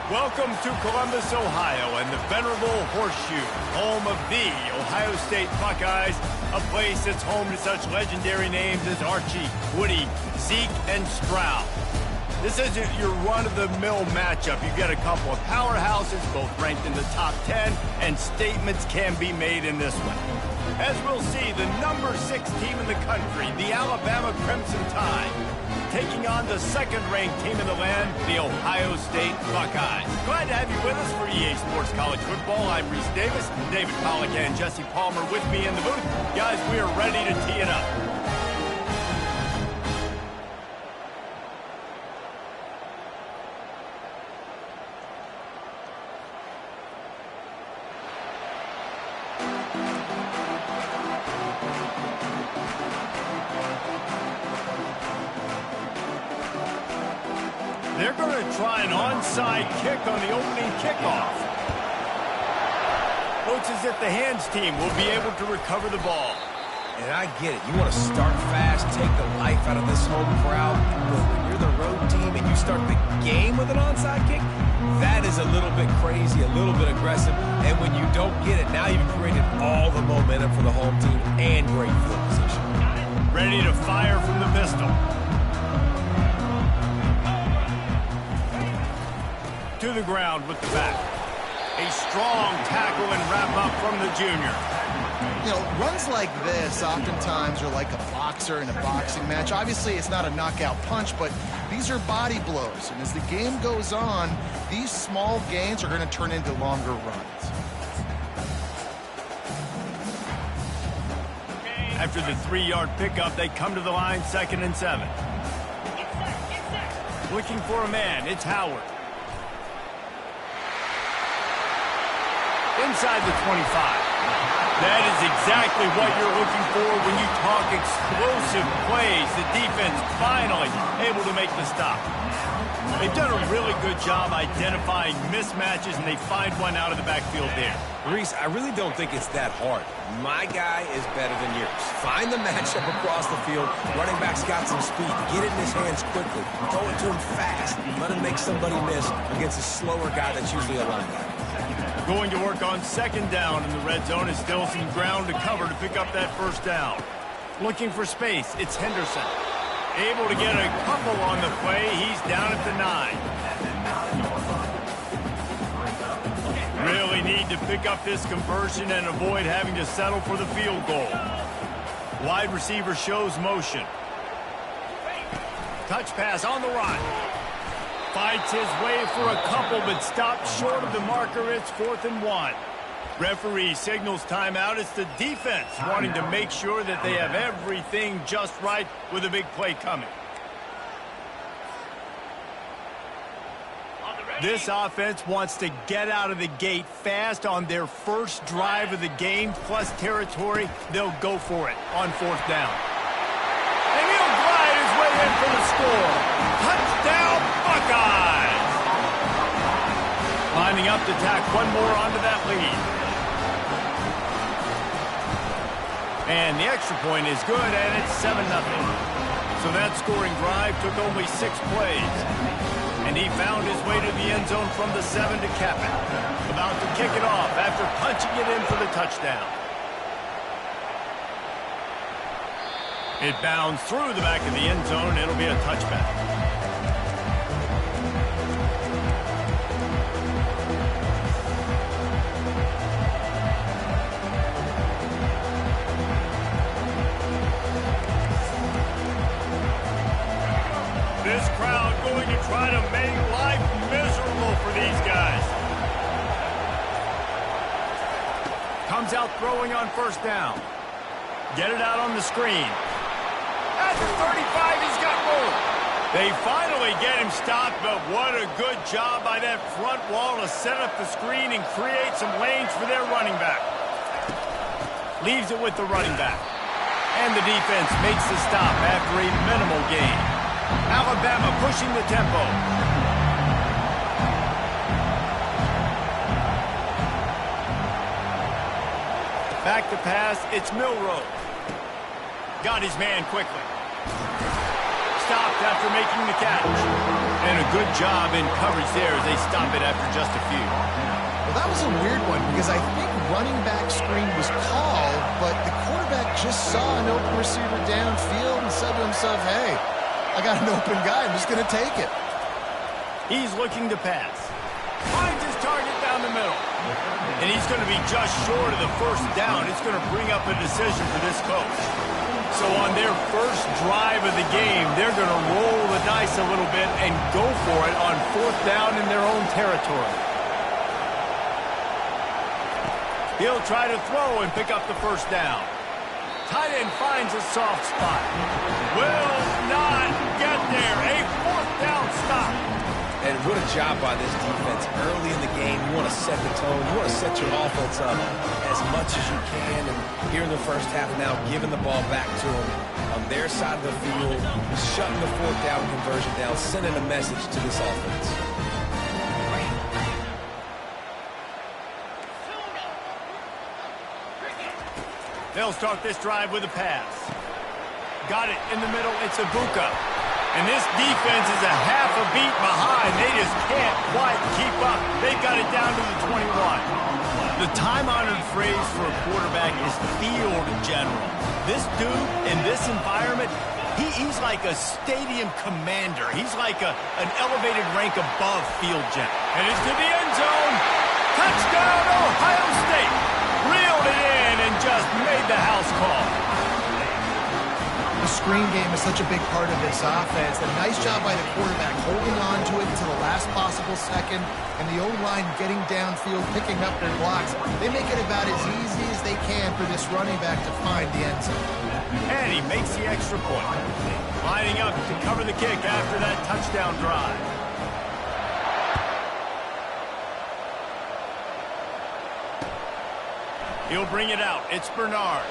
Welcome to Columbus, Ohio, and the venerable Horseshoe, home of the Ohio State Buckeyes, a place that's home to such legendary names as Archie, Woody, Zeke, and Stroud. This isn't your run-of-the-mill matchup. You've got a couple of powerhouses, both ranked in the top 10, and statements can be made in this one. As we'll see, the number 6 team in the country, the Alabama Crimson Tide, taking on the second-ranked team in the land, the Ohio State Buckeyes. Glad to have you with us for EA Sports College Football. I'm Reese Davis, David Pollack and Jesse Palmer with me in the booth. Guys, we are ready to tee it up. They're going to try an onside kick on the opening kickoff. Looks as if the hands team will be able to recover the ball. And I get it. You want to start fast, take the life out of this home crowd. But when you're the road team and you start the game with an onside kick, that is a little bit crazy, a little bit aggressive. And when you don't get it, now you've created all the momentum for the home team and great field position. Ready to fire from the pistol. To the ground with the back. A strong tackle and wrap up from the junior. You know, runs like this oftentimes are like a boxer in a boxing match. Obviously, it's not a knockout punch, but these are body blows. And as the game goes on, these small gains are going to turn into longer runs. After the 3-yard pickup, they come to the line, 2nd and 7. Looking for a man, it's Howard. Inside the 25. That is exactly what you're looking for when you talk explosive plays. The defense finally able to make the stop. They've done a really good job identifying mismatches, and they find one out of the backfield there. Reese, I really don't think it's that hard. My guy is better than yours. Find the matchup across the field. Running back's got some speed. Get it in his hands quickly. Throw it to him fast. Let him make somebody miss against a slower guy that's usually a linebacker. Going to work on 2nd down in the red zone. Is still some ground to cover to pick up that 1st down. Looking for space, it's Henderson. Able to get a couple on the play. He's down at the 9. Really need to pick up this conversion and avoid having to settle for the field goal. Wide receiver shows motion. Touch pass on the run. Fights his way for a couple, but stops short of the marker. It's 4th and 1. Referee signals timeout. It's the defense wanting to make sure that they have everything just right with a big play coming. This offense wants to get out of the gate fast on their first drive of the game, plus territory. They'll go for it on 4th down. And he'll glide his way in for the score. Touchdown, Buckeyes! Lining up to tack one more onto that lead. And the extra point is good, and it's 7-0. So that scoring drive took only 6 plays. And he found his way to the end zone from the 7 to cap it. About to kick it off after punching it in for the touchdown. It bounds through the back of the end zone. It'll be a touchback. This crowd going to try to make life miserable for these guys. Comes out throwing on 1st down. Get it out on the screen. At the 35, he's got room. They finally get him stopped, but what a good job by that front wall to set up the screen and create some lanes for their running back. Leaves it with the running back. And the defense makes the stop after a minimal gain. Alabama pushing the tempo. Back to pass, it's Milroe. Got his man quickly. Stopped after making the catch. And a good job in coverage there as they stop it after just a few. Well, that was a weird one because I think running back screen was called, but the quarterback just saw an open receiver downfield and said to himself, hey, I got an open guy. I'm just going to take it. He's looking to pass. Finds his target down the middle. And he's going to be just short of the first down. It's going to bring up a decision for this coach. So on their first drive of the game, they're going to roll the dice a little bit and go for it on fourth down in their own territory. He'll try to throw and pick up the first down. Tight end finds a soft spot. Will not get there. A fourth down stop. And what a job by this defense. Early in the game, you want to set the tone. You want to set your offense up as much as you can. And here in the first half now, giving the ball back to them on their side of the field, shutting the fourth down conversion down, sending a message to this offense. They'll start this drive with a pass. Got it in the middle. It's Ibuka. And this defense is a half a beat behind. They just can't quite keep up. They've got it down to the 21. The time-honored phrase for a quarterback is field general. This dude in this environment, he's like a stadium commander. He's like an elevated rank above field general. And it's to the end zone. Touchdown, Ohio State. Reeled it in and just made the house call. The screen game is such a big part of this offense. A nice job by the quarterback holding on to it until the last possible second, and the O-line getting downfield, picking up their blocks. They make it about as easy as they can for this running back to find the end zone. And he makes the extra point. Lining up to cover the kick after that touchdown drive. He'll bring it out. It's Bernard.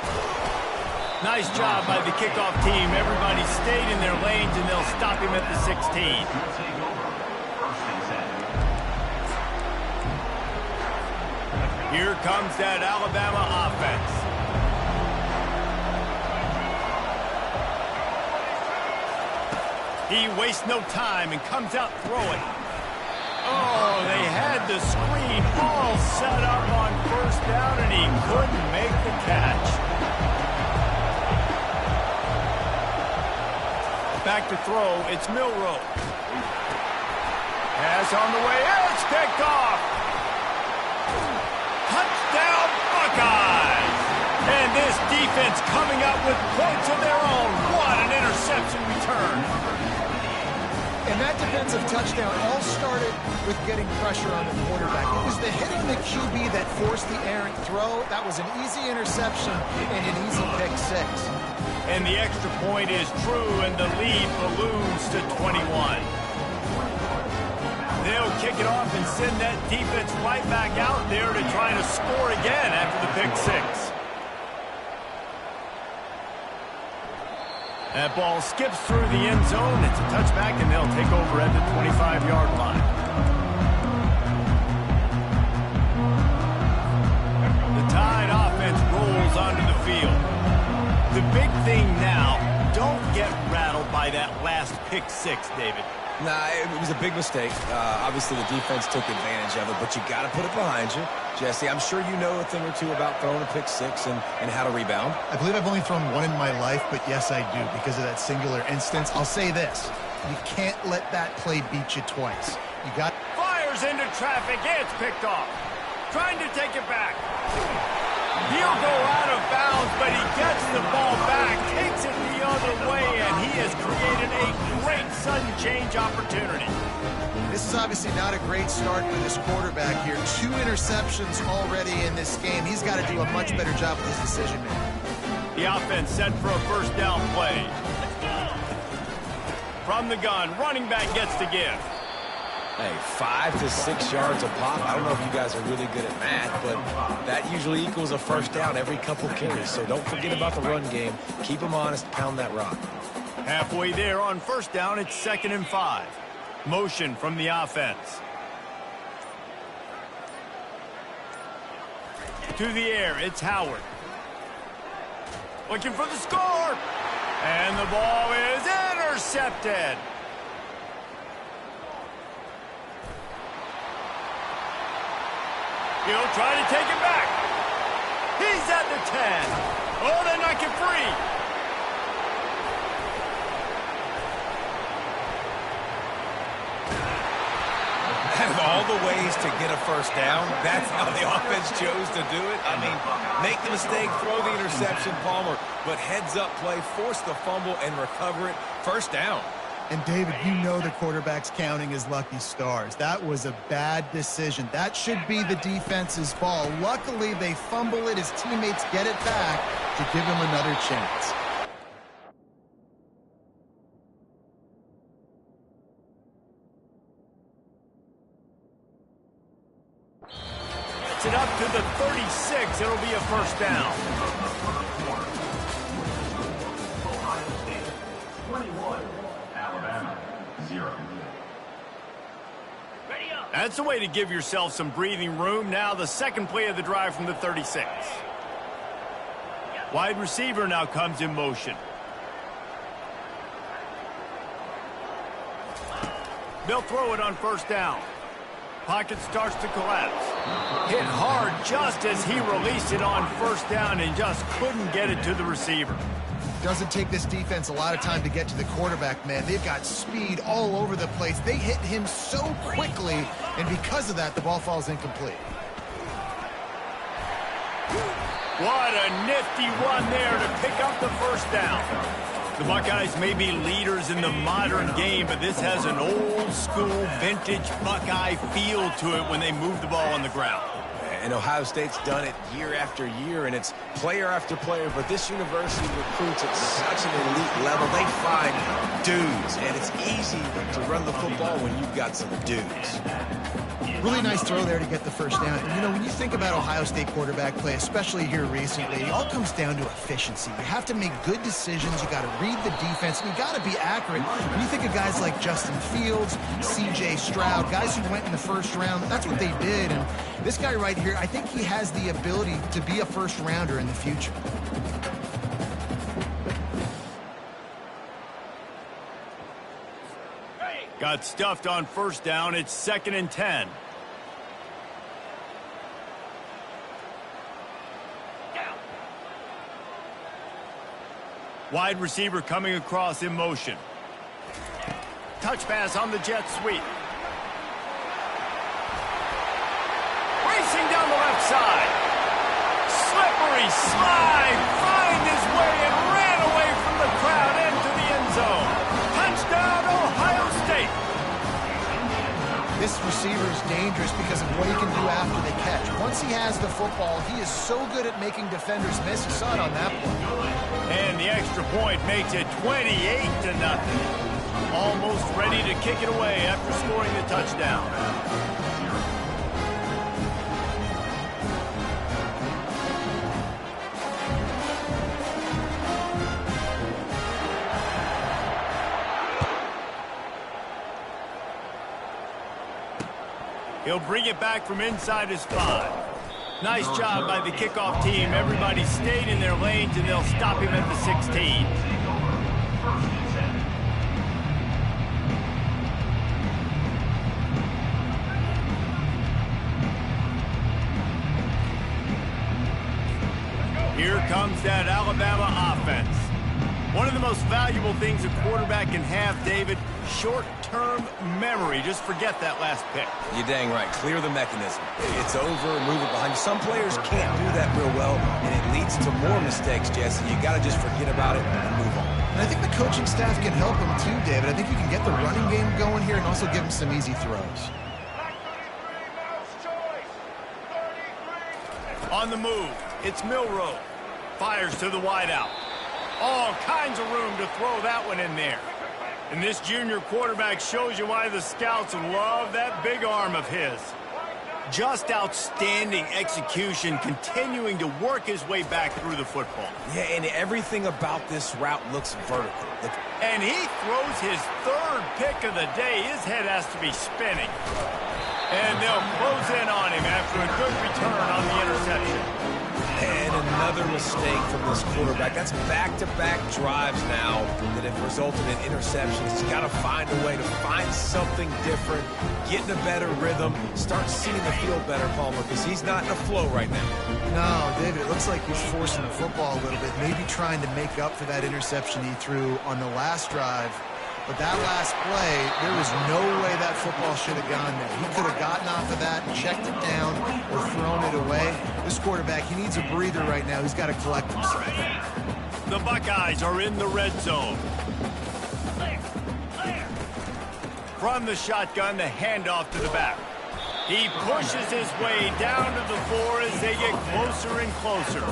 Nice job by the kickoff team. Everybody stayed in their lanes, and they'll stop him at the 16. Here comes that Alabama offense. He wastes no time and comes out throwing. Oh, they had the screen all set up on first down, and he couldn't make the catch. Back to throw, it's Milroe. Pass on the way, it's picked off. Touchdown, Buckeyes! And this defense coming up with points of their own. What an interception return. And that defensive touchdown all started with getting pressure on the quarterback. It was the hitting the QB that forced the errant throw. That was an easy interception and an easy pick six. And the extra point is true, and the lead balloons to 21. They'll kick it off and send that defense right back out there to try to score again after the pick six. That ball skips through the end zone. It's a touchback, and they'll take over at the 25-yard line. The Tide offense rolls onto the field. The big thing now, don't get rattled by that last pick six, David. Nah, it was a big mistake. Obviously, the defense took advantage of it, but you got to put it behind you. Jesse, I'm sure you know a thing or two about throwing a pick six and how to rebound. I believe I've only thrown one in my life, but yes, I do because of that singular instance. I'll say this. You can't let that play beat you twice. You got... Fires into traffic. It's picked off. Trying to take it back. He'll go out of bounds, but he gets the ball back, takes it the other way, and he has created a great sudden change opportunity. This is obviously not a great start for this quarterback here. 2 interceptions already in this game. He's got to do a much better job with his decision-making. The offense set for a first down play. From the gun, running back gets to give. Hey, 5 to 6 yards a pop. I don't know if you guys are really good at math, but that usually equals a first down every couple carries. So don't forget about the run game. Keep them honest, pound that rock. Halfway there on first down, it's 2nd and 5. Motion from the offense. To the air, it's Howard. Looking for the score. And the ball is intercepted. He'll try to take it back. He's at the 10. Oh, they're not get free. Out of all the ways to get a first down, that's how the offense chose to do it. I mean, make the mistake, throw the interception, Palmer, but heads-up play, force the fumble, and recover it. First down. And, David, you know the quarterback's counting his lucky stars. That was a bad decision. That should be the defense's ball. Luckily, they fumble it. His teammates get it back to give him another chance. It up to the 36. It'll be a first down. Ohio State 21, Alabama 0. That's the way to give yourself some breathing room. Now the second play of the drive from the 36. Wide receiver now comes in motion. They'll throw it on first down. Pocket starts to collapse. Hit hard just as he released it on first down and just couldn't get it to the receiver. Doesn't take this defense a lot of time to get to the quarterback, man. They've got speed all over the place. They hit him so quickly, and because of that, the ball falls incomplete. What a nifty one there to pick up the first down. The Buckeyes may be leaders in the modern game, but this has an old-school, vintage Buckeye feel to it when they move the ball on the ground. And Ohio State's done it year after year, and it's player after player, but this university recruits at such an elite level. They find dudes, and it's easy to run the football when you've got some dudes. Really nice throw there to get the first down. And, you know, when you think about Ohio State quarterback play, especially here recently, it all comes down to efficiency. You have to make good decisions. You got to read the defense, and you got to be accurate. When you think of guys like Justin Fields, C.J. Stroud, guys who went in the first round, that's what they did. And this guy right here, I think he has the ability to be a first rounder in the future. Got stuffed on first down. It's 2nd and 10. Wide receiver coming across in motion. Touch pass on the jet sweep. Racing down the left side. Slippery slide. Find his way and ran away from the crowd into the end zone. Touchdown, Ohio State. This receiver is dangerous because of what he can do after the catch. Once he has the football, he is so good at making defenders miss. You saw it on that play. And the extra point makes it 28-0. Almost ready to kick it away after scoring the touchdown. He'll bring it back from inside his 5. Nice job by the kickoff team. Everybody stayed in their lanes, and they'll stop him at the 16. Here comes that Alabama offense. One of the most valuable things a quarterback can have, David, short-term memory. Just forget that last pick. You're dang right. Clear the mechanism. It's over, move it behind you. Some players can't do that real well, and it leads to more mistakes, Jesse. You got to just forget about it and move on. And I think the coaching staff can help him too, David. I think you can get the running game going here and also give him some easy throws. On the move, it's Milroe. Fires to the wideout. All kinds of room to throw that one in there. And this junior quarterback shows you why the scouts love that big arm of his. Just outstanding execution, continuing to work his way back through the football. Yeah, and everything about this route looks vertical. And he throws his 3rd pick of the day. His head has to be spinning. And they'll close in on him after a good return on the interception. And another mistake from this quarterback. That's back-to-back drives now that have resulted in interceptions. He's got to find a way to find something different, get in a better rhythm, start seeing the field better, Palmer, because he's not in a flow right now. No, David, it looks like he's forcing the football a little bit, maybe trying to make up for that interception he threw on the last drive. But that last play, there was no way that football should have gone there. He could have gotten off of that, checked it down, or thrown it away. This quarterback, he needs a breather right now. He's got to collect himself. The Buckeyes are in the red zone. From the shotgun, the handoff to the back. He pushes his way down to the floor as they get closer and closer.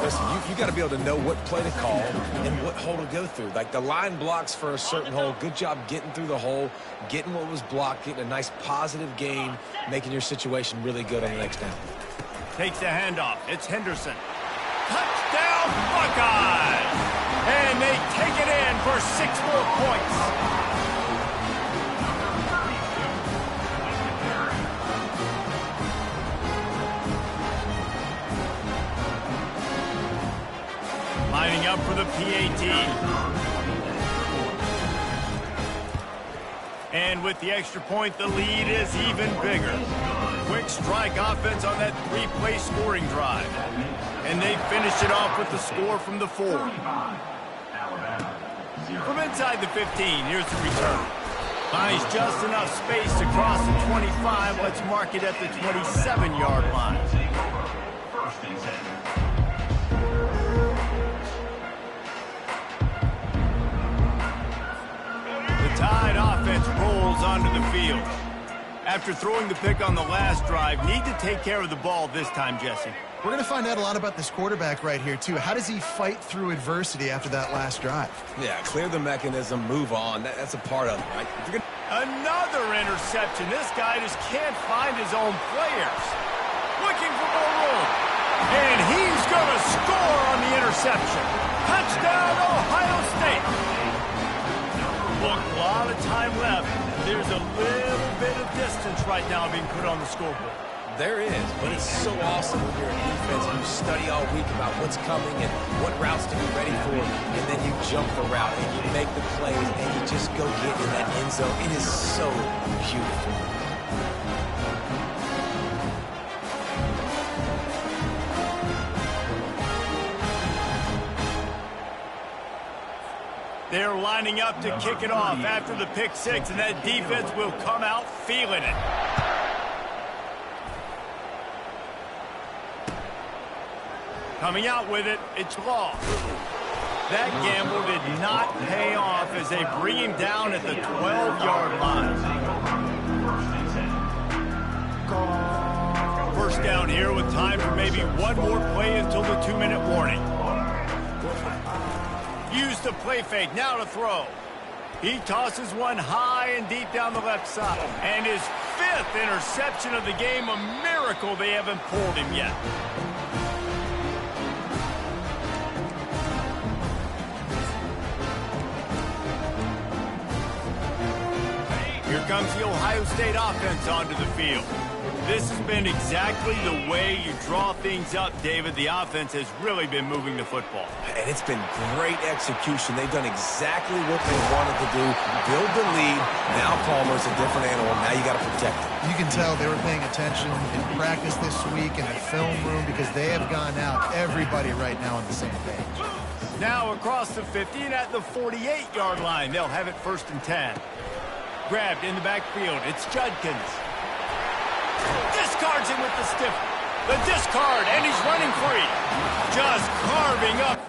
Listen, you got to be able to know what play to call and what hole to go through. Like the line blocks for a certain hole. Good job getting through the hole, getting what was blocked, getting a nice positive gain, making your situation really good on the next down. Takes the handoff. It's Henderson. Touchdown, Buckeyes! And they take it in for 6 more points. Lining up for the PAT. And with the extra point, the lead is even bigger. Quick strike offense on that 3-play scoring drive. And they finished it off with the score from the 4. From inside the 15, here's the return. Finds just enough space to cross the 25. Let's mark it at the 27-yard line. First and 10. Tide offense rolls onto the field. After throwing the pick on the last drive, need to take care of the ball this time, Jesse. We're going to find out a lot about this quarterback right here, too. How does he fight through adversity after that last drive? Yeah, clear the mechanism, move on. That's a part of it, right? Another interception. This guy just can't find his own players. Looking for more room. And he's going to score on the interception. Touchdown, Ohio State. Look, a lot of time left. There's a little bit of distance right now being put on the scoreboard. There is, but it's so awesome when you're in defense and you study all week about what's coming and what routes to be ready for, and then you jump the route and you make the plays and you just go get in that end zone. It is so beautiful. They're lining up to kick it off after the pick 6, and that defense will come out feeling it. Coming out with it, it's Law. That gamble did not pay off as they bring him down at the 12-yard line. First down here with time for maybe one more play until the 2-minute warning. Use the play fake, now to throw. He tosses one high and deep down the left side. And his 5th interception of the game, a miracle they haven't pulled him yet. Here comes the Ohio State offense onto the field. This has been exactly the way you draw things up, David. The offense has really been moving the football. And it's been great execution. They've done exactly what they wanted to do. Build the lead. Now Palmer's a different animal. Now you got to protect it. You can tell they were paying attention in practice this week in the film room because they have gone out, everybody right now on the same page. Now across the 50 and at the 48-yard line. They'll have it 1st and 10. Grabbed in the backfield. It's Judkins. Discards him with the stiff. The discard, and he's running free. Just carving up.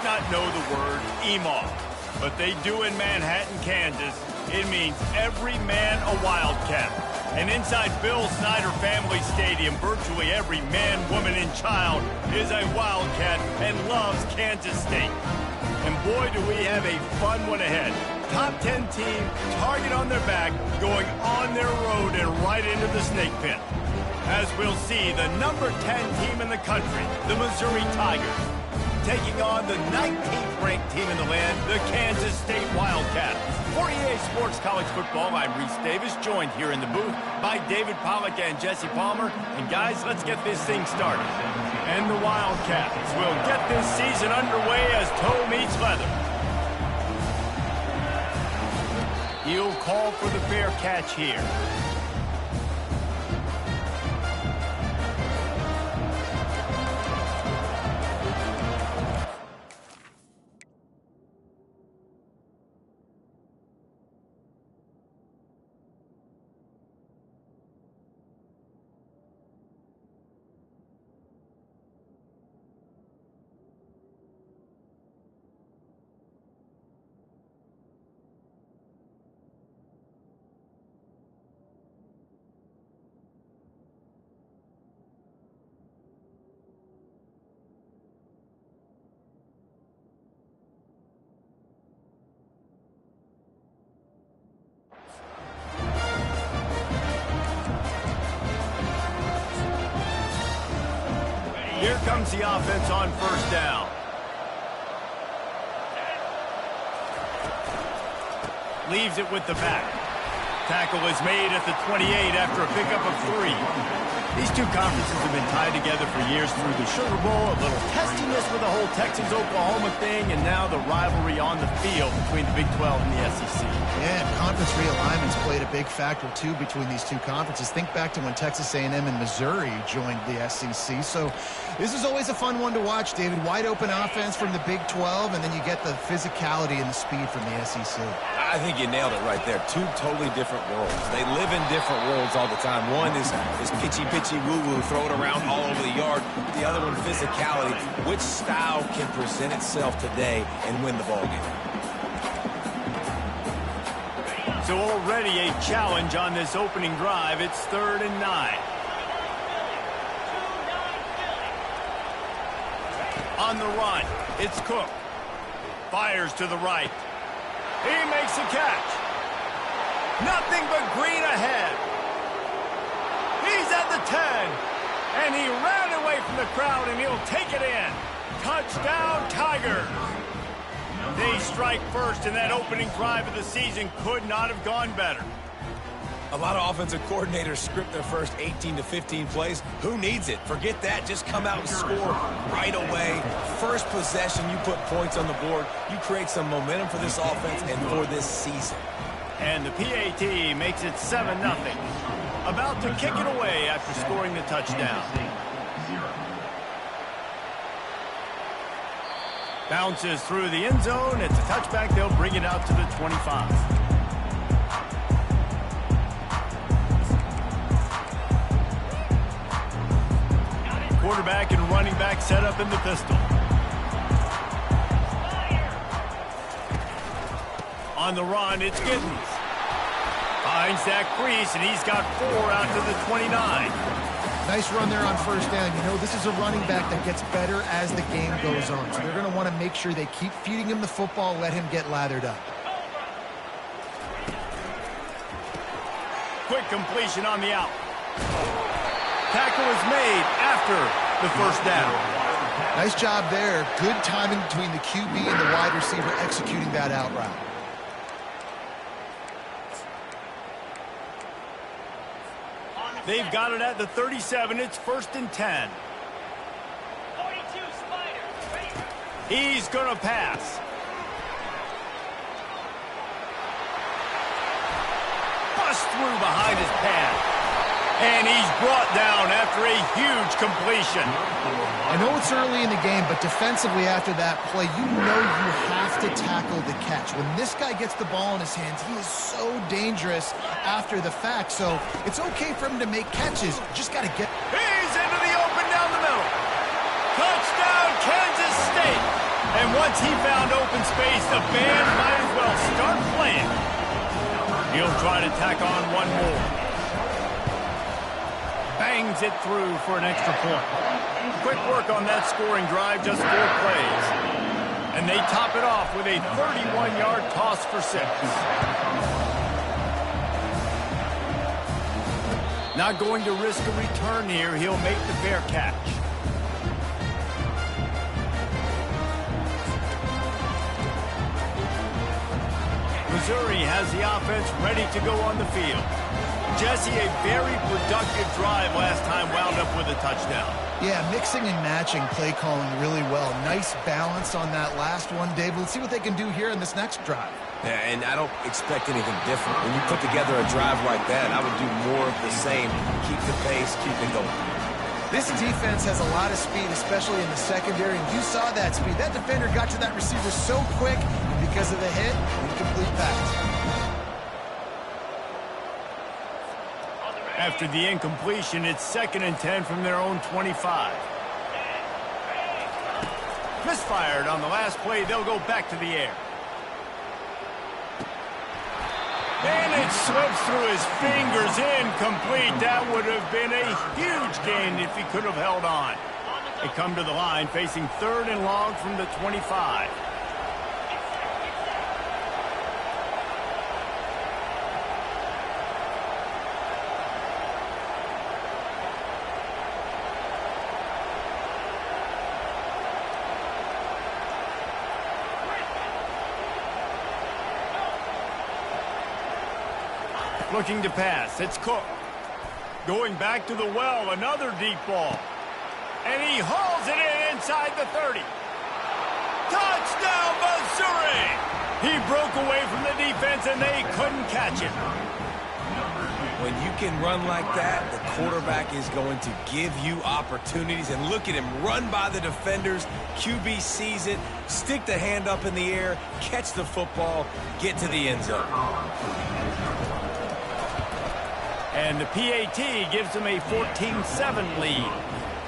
not know the word EMAW, but they do in Manhattan, Kansas. It means every man a Wildcat. And inside Bill Snyder Family Stadium, virtually every man, woman, and child is a Wildcat and loves Kansas State. And boy, do we have a fun one ahead. Top 10 team, target on their back, going on their road and right into the snake pit. As we'll see, the number 10 team in the country, the Missouri Tigers, taking on the 19th ranked team in the land, the Kansas State Wildcats. For EA Sports College Football, I'm Reese Davis, joined here in the booth by David Pollack and Jesse Palmer. And guys, let's get this thing started. And the Wildcats will get this season underway as toe meets leather. He'll call for the fair catch here. Here comes the offense on first down. Leaves it with the back. Tackle is made at the 28 after a pickup of 3. These two conferences have been tied together for years through the Sugar Bowl, a little testiness with the whole Texas-Oklahoma thing, and now the rivalry on the field between the Big 12 and the SEC. Yeah, and conference realignments played a big factor, too, between these two conferences. Think back to when Texas A&M and Missouri joined the SEC. So this is always a fun one to watch, David. Wide open offense from the Big 12, and then you get the physicality and the speed from the SEC. I think you nailed it right there. Two totally different worlds. They live in different worlds all the time. One is pitchy, woo-woo, throw it around all over the yard. The other one, physicality. Which style can present itself today and win the ballgame? So already a challenge on this opening drive. It's 3rd and 9. On the run, it's Cook. Fires to the right. He makes a catch. Nothing but green ahead. He's at the 10. And he ran away from the crowd, and he'll take it in. Touchdown, Tigers. They strike first, and that opening drive of the season could not have gone better. A lot of offensive coordinators script their first 18 to 15 plays. Who needs it? Forget that. Just come out and score right away. First possession, you put points on the board. You create some momentum for this offense and for this season. And the PAT makes it 7-0. About to kick it away after scoring the touchdown. Bounces through the end zone. It's a touchback. They'll bring it out to the 25. Quarterback and running back set up in the pistol. On the run, it's Giddens. Finds that crease, and he's got 4 out to the 29. Nice run there on first down. You know, this is a running back that gets better as the game goes on. So they're going to want to make sure they keep feeding him the football, let him get lathered up. Quick completion on the out. Tackle is made after the first down. Nice job there. Good timing between the QB and the wide receiver executing that out route. They've got it at the 37. It's 1st and 10. 42 Spider. He's going to pass. Bust through behind his pad. And he's brought down after a huge completion. I know it's early in the game, but defensively after that play, you know you have to tackle the catch. When this guy gets the ball in his hands, he is so dangerous after the fact. So it's okay for him to make catches. Just got to get... He's into the open down the middle. Touchdown, Kansas State. And once he found open space, the band might as well start playing. He'll try to tack on one more. Bangs it through for an extra point. Quick work on that scoring drive, just 4 plays. And they top it off with a 31-yard toss for 6. Not going to risk a return here. He'll make the fair catch. Missouri has the offense ready to go on the field. Jesse, a very productive drive last time, wound up with a touchdown. Yeah, mixing and matching play calling really well. Nice balance on that last one, Dave. Let's see what they can do here in this next drive. Yeah, and I don't expect anything different. When you put together a drive like that, I would do more of the same. Keep the pace, keep it going. This defense has a lot of speed, especially in the secondary, and you saw that speed. That defender got to that receiver so quick because of the hit, incomplete pass. After the incompletion, it's 2nd and 10 from their own 25. Misfired on the last play. They'll go back to the air. And it slips through his fingers, incomplete. That would have been a huge gain if he could have held on. They come to the line facing 3rd and long from the 25. Looking to pass. It's Cook. Going back to the well. Another deep ball. And he hauls it in inside the 30. Touchdown, Missouri! He broke away from the defense, and they couldn't catch him. When you can run like that, the quarterback is going to give you opportunities. And look at him run by the defenders. QB sees it, stick the hand up in the air, catch the football, get to the end zone. And the PAT gives them a 14-7 lead.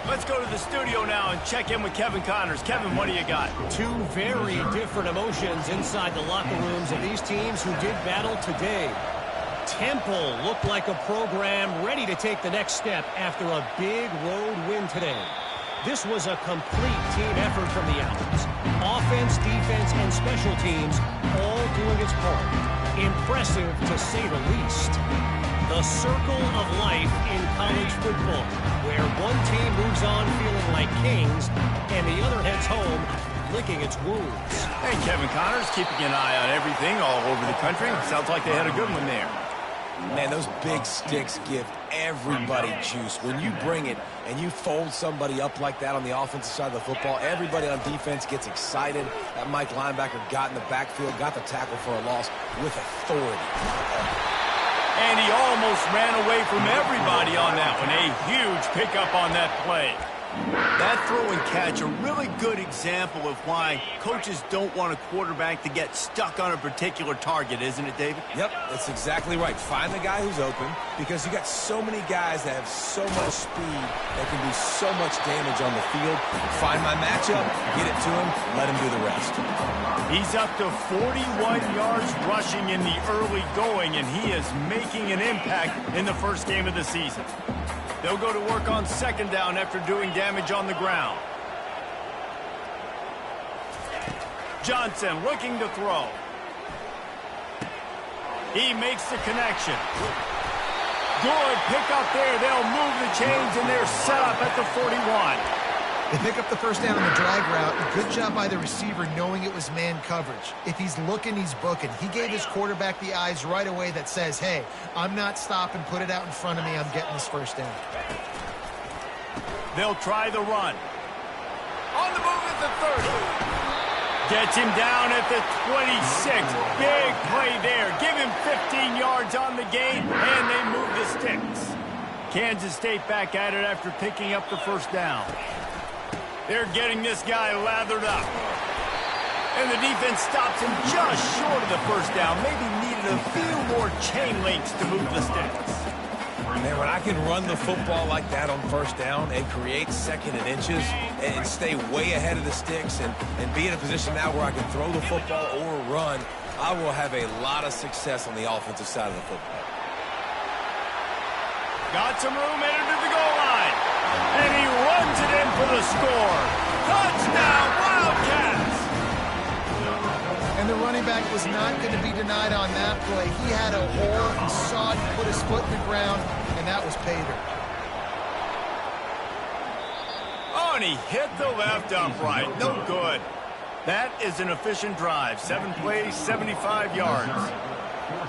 Let's go to the studio now and check in with Kevin Connors. Kevin, what do you got? 2 very different emotions inside the locker rooms of these teams who did battle today. Temple looked like a program ready to take the next step after a big road win today. This was a complete team effort from the Owls. Offense, defense, and special teams all doing its part. Impressive, to say the least. The circle of life in college football, where one team moves on feeling like kings, and the other heads home licking its wounds. Hey, Kevin Connors, keeping an eye on everything all over the country. Sounds like they had a good one there. Man, those big sticks give everybody juice. When you bring it and you fold somebody up like that on the offensive side of the football, everybody on defense gets excited. That Mike linebacker got in the backfield, got the tackle for a loss with authority. And he almost ran away from everybody on that one. A huge pickup on that play. That throw and catch, a really good example of why coaches don't want a quarterback to get stuck on a particular target, isn't it, David? Yep, that's exactly right. Find the guy who's open, because you got so many guys that have so much speed that can do so much damage on the field. Find my matchup, get it to him, let him do the rest. He's up to 41 yards rushing in the early going, and he is making an impact in the first game of the season. They'll go to work on second down after doing damage on the ground. Johnson looking to throw. He makes the connection. Good pick up there. They'll move the chains, and they're set up at the 41. They pick up the first down on the drag route. Good job by the receiver knowing it was man coverage. If he's looking, he's booking. He gave his quarterback the eyes right away that says, hey, I'm not stopping. Put it out in front of me. I'm getting this first down. They'll try the run. On the move at the 30. Gets him down at the 26. Big play there. Give him 15 yards on the game, and they move the sticks. Kansas State back at it after picking up the first down. They're getting this guy lathered up. And the defense stops him just short of the first down. Maybe needed a few more chain links to move the sticks. Man, when I can run the football like that on first down and create second and inches and stay way ahead of the sticks and be in a position now where I can throw the football or run, I will have a lot of success on the offensive side of the football. Got some room, entered to the goal line. And he runs it in for the score. Touchdown, Wildcats! And the running back was not going to be denied on that play. He had a hole, he saw it, he put his foot in the ground, and that was pay dirt. Oh, and he hit the left upright. No good. That is an efficient drive. 7 plays, 75 yards.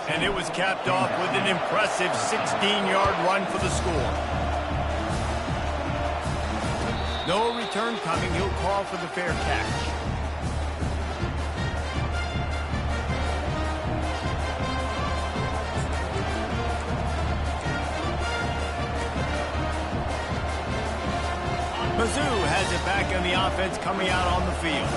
And it was capped off with an impressive 16-yard run for the score. No return coming. He'll call for the fair catch. Mezzi has it back in the offense coming out on the field.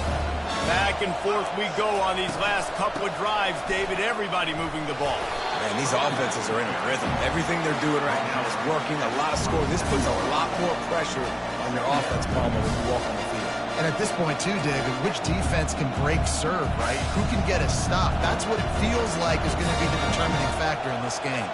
Back and forth we go on these last couple of drives, David. Everybody moving the ball. Man, these offenses are in a rhythm. Everything they're doing right now is working. A lot of scoring. This puts a lot more pressure on your offense, Palmer, when you walk on the field. And at this point, too, David, which defense can break serve, right? Who can get a stop? That's what it feels like is going to be the determining factor in this game.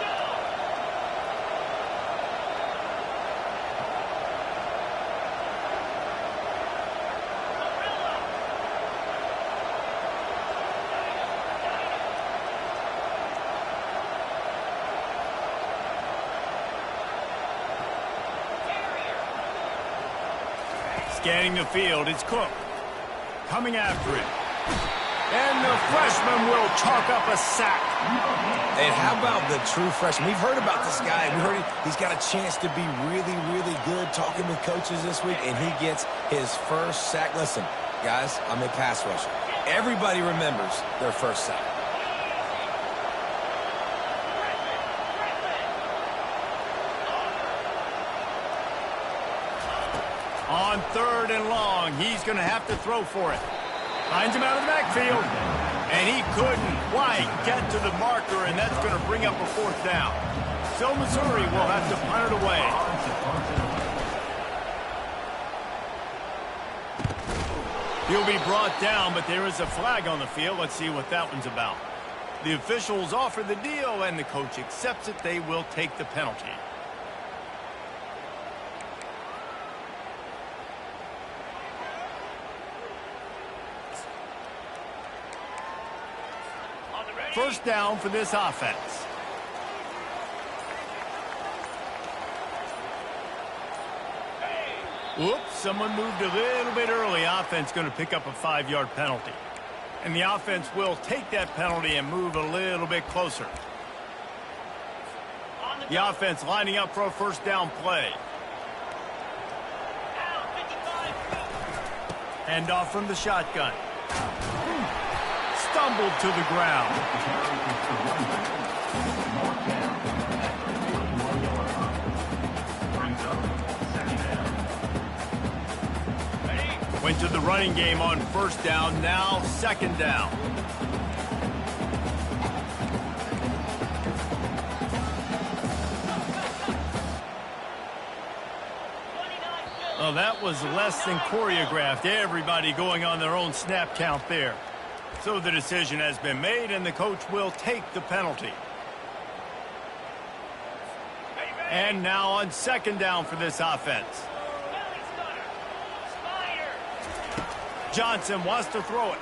Scanning the field, it's Cook. Coming after it. And the freshman will chalk up a sack. And how about the true freshman? We've heard about this guy. We heard he's got a chance to be really, really good talking with coaches this week, and he gets his first sack. Listen, guys, I'm a pass rusher. Everybody remembers their first sack. On 3rd and long, he's going to have to throw for it. Finds him out of the backfield. And he couldn't quite get to the marker, and that's going to bring up a 4th down. So Missouri will have to punt it away. He'll be brought down, but there is a flag on the field. Let's see what that one's about. The officials offer the deal, and the coach accepts it. They will take the penalty. First down for this offense. Whoops, someone moved a little bit early. Offense going to pick up a 5-yard penalty. And the offense will take that penalty and move a little bit closer. The offense lining up for a first down play. Hand off from the shotgun. Stumbled to the ground. Went to the running game on first down, now 2nd down. Well, that was less than choreographed. Everybody going on their own snap count there. So the decision has been made, and the coach will take the penalty. And now on 2nd down for this offense. Johnson wants to throw it.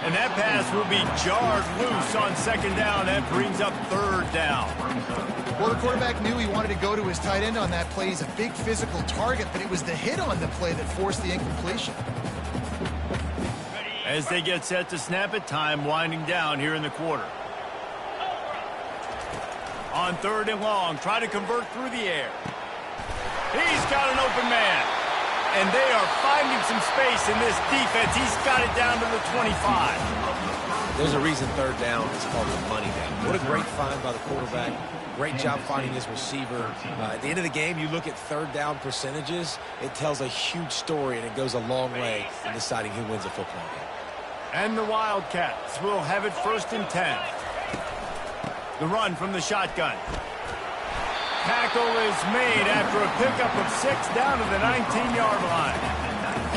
And that pass will be jarred loose on 2nd down. That brings up 3rd down. Well, the quarterback knew he wanted to go to his tight end on that play. He's a big physical target, but it was the hit on the play that forced the incompletion. As they get set to snap it, time winding down here in the quarter. On 3rd and long, try to convert through the air. He's got an open man. And they are finding some space in this defense. He's got it down to the 25. There's a reason 3rd down is called the money down. What a great find by the quarterback. Great job finding his receiver. At the end of the game, you look at 3rd down percentages. It tells a huge story, and it goes a long way in deciding who wins a football game. And the Wildcats will have it 1st and 10. The run from the shotgun. Tackle is made after a pickup of 6 down to the 19-yard line.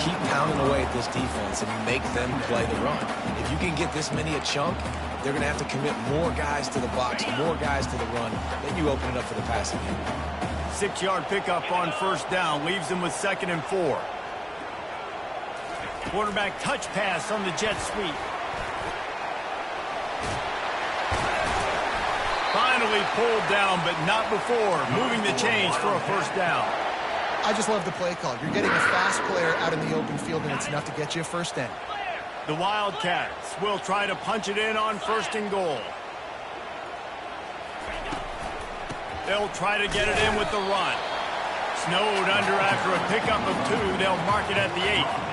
Keep pounding away at this defense and make them play the run. If you can get this many a chunk, they're going to have to commit more guys to the box, more guys to the run. Then you open it up for the passing game. 6-yard pickup on first down leaves them with 2nd and 4. Quarterback touch pass on the jet sweep. Finally pulled down, but not before moving the chains for a first down. I just love the play call. You're getting a fast player out in the open field, and it's enough to get you a first down. The Wildcats will try to punch it in on 1st and goal. They'll try to get it in with the run. Snowed under after a pickup of 2. They'll mark it at the 8.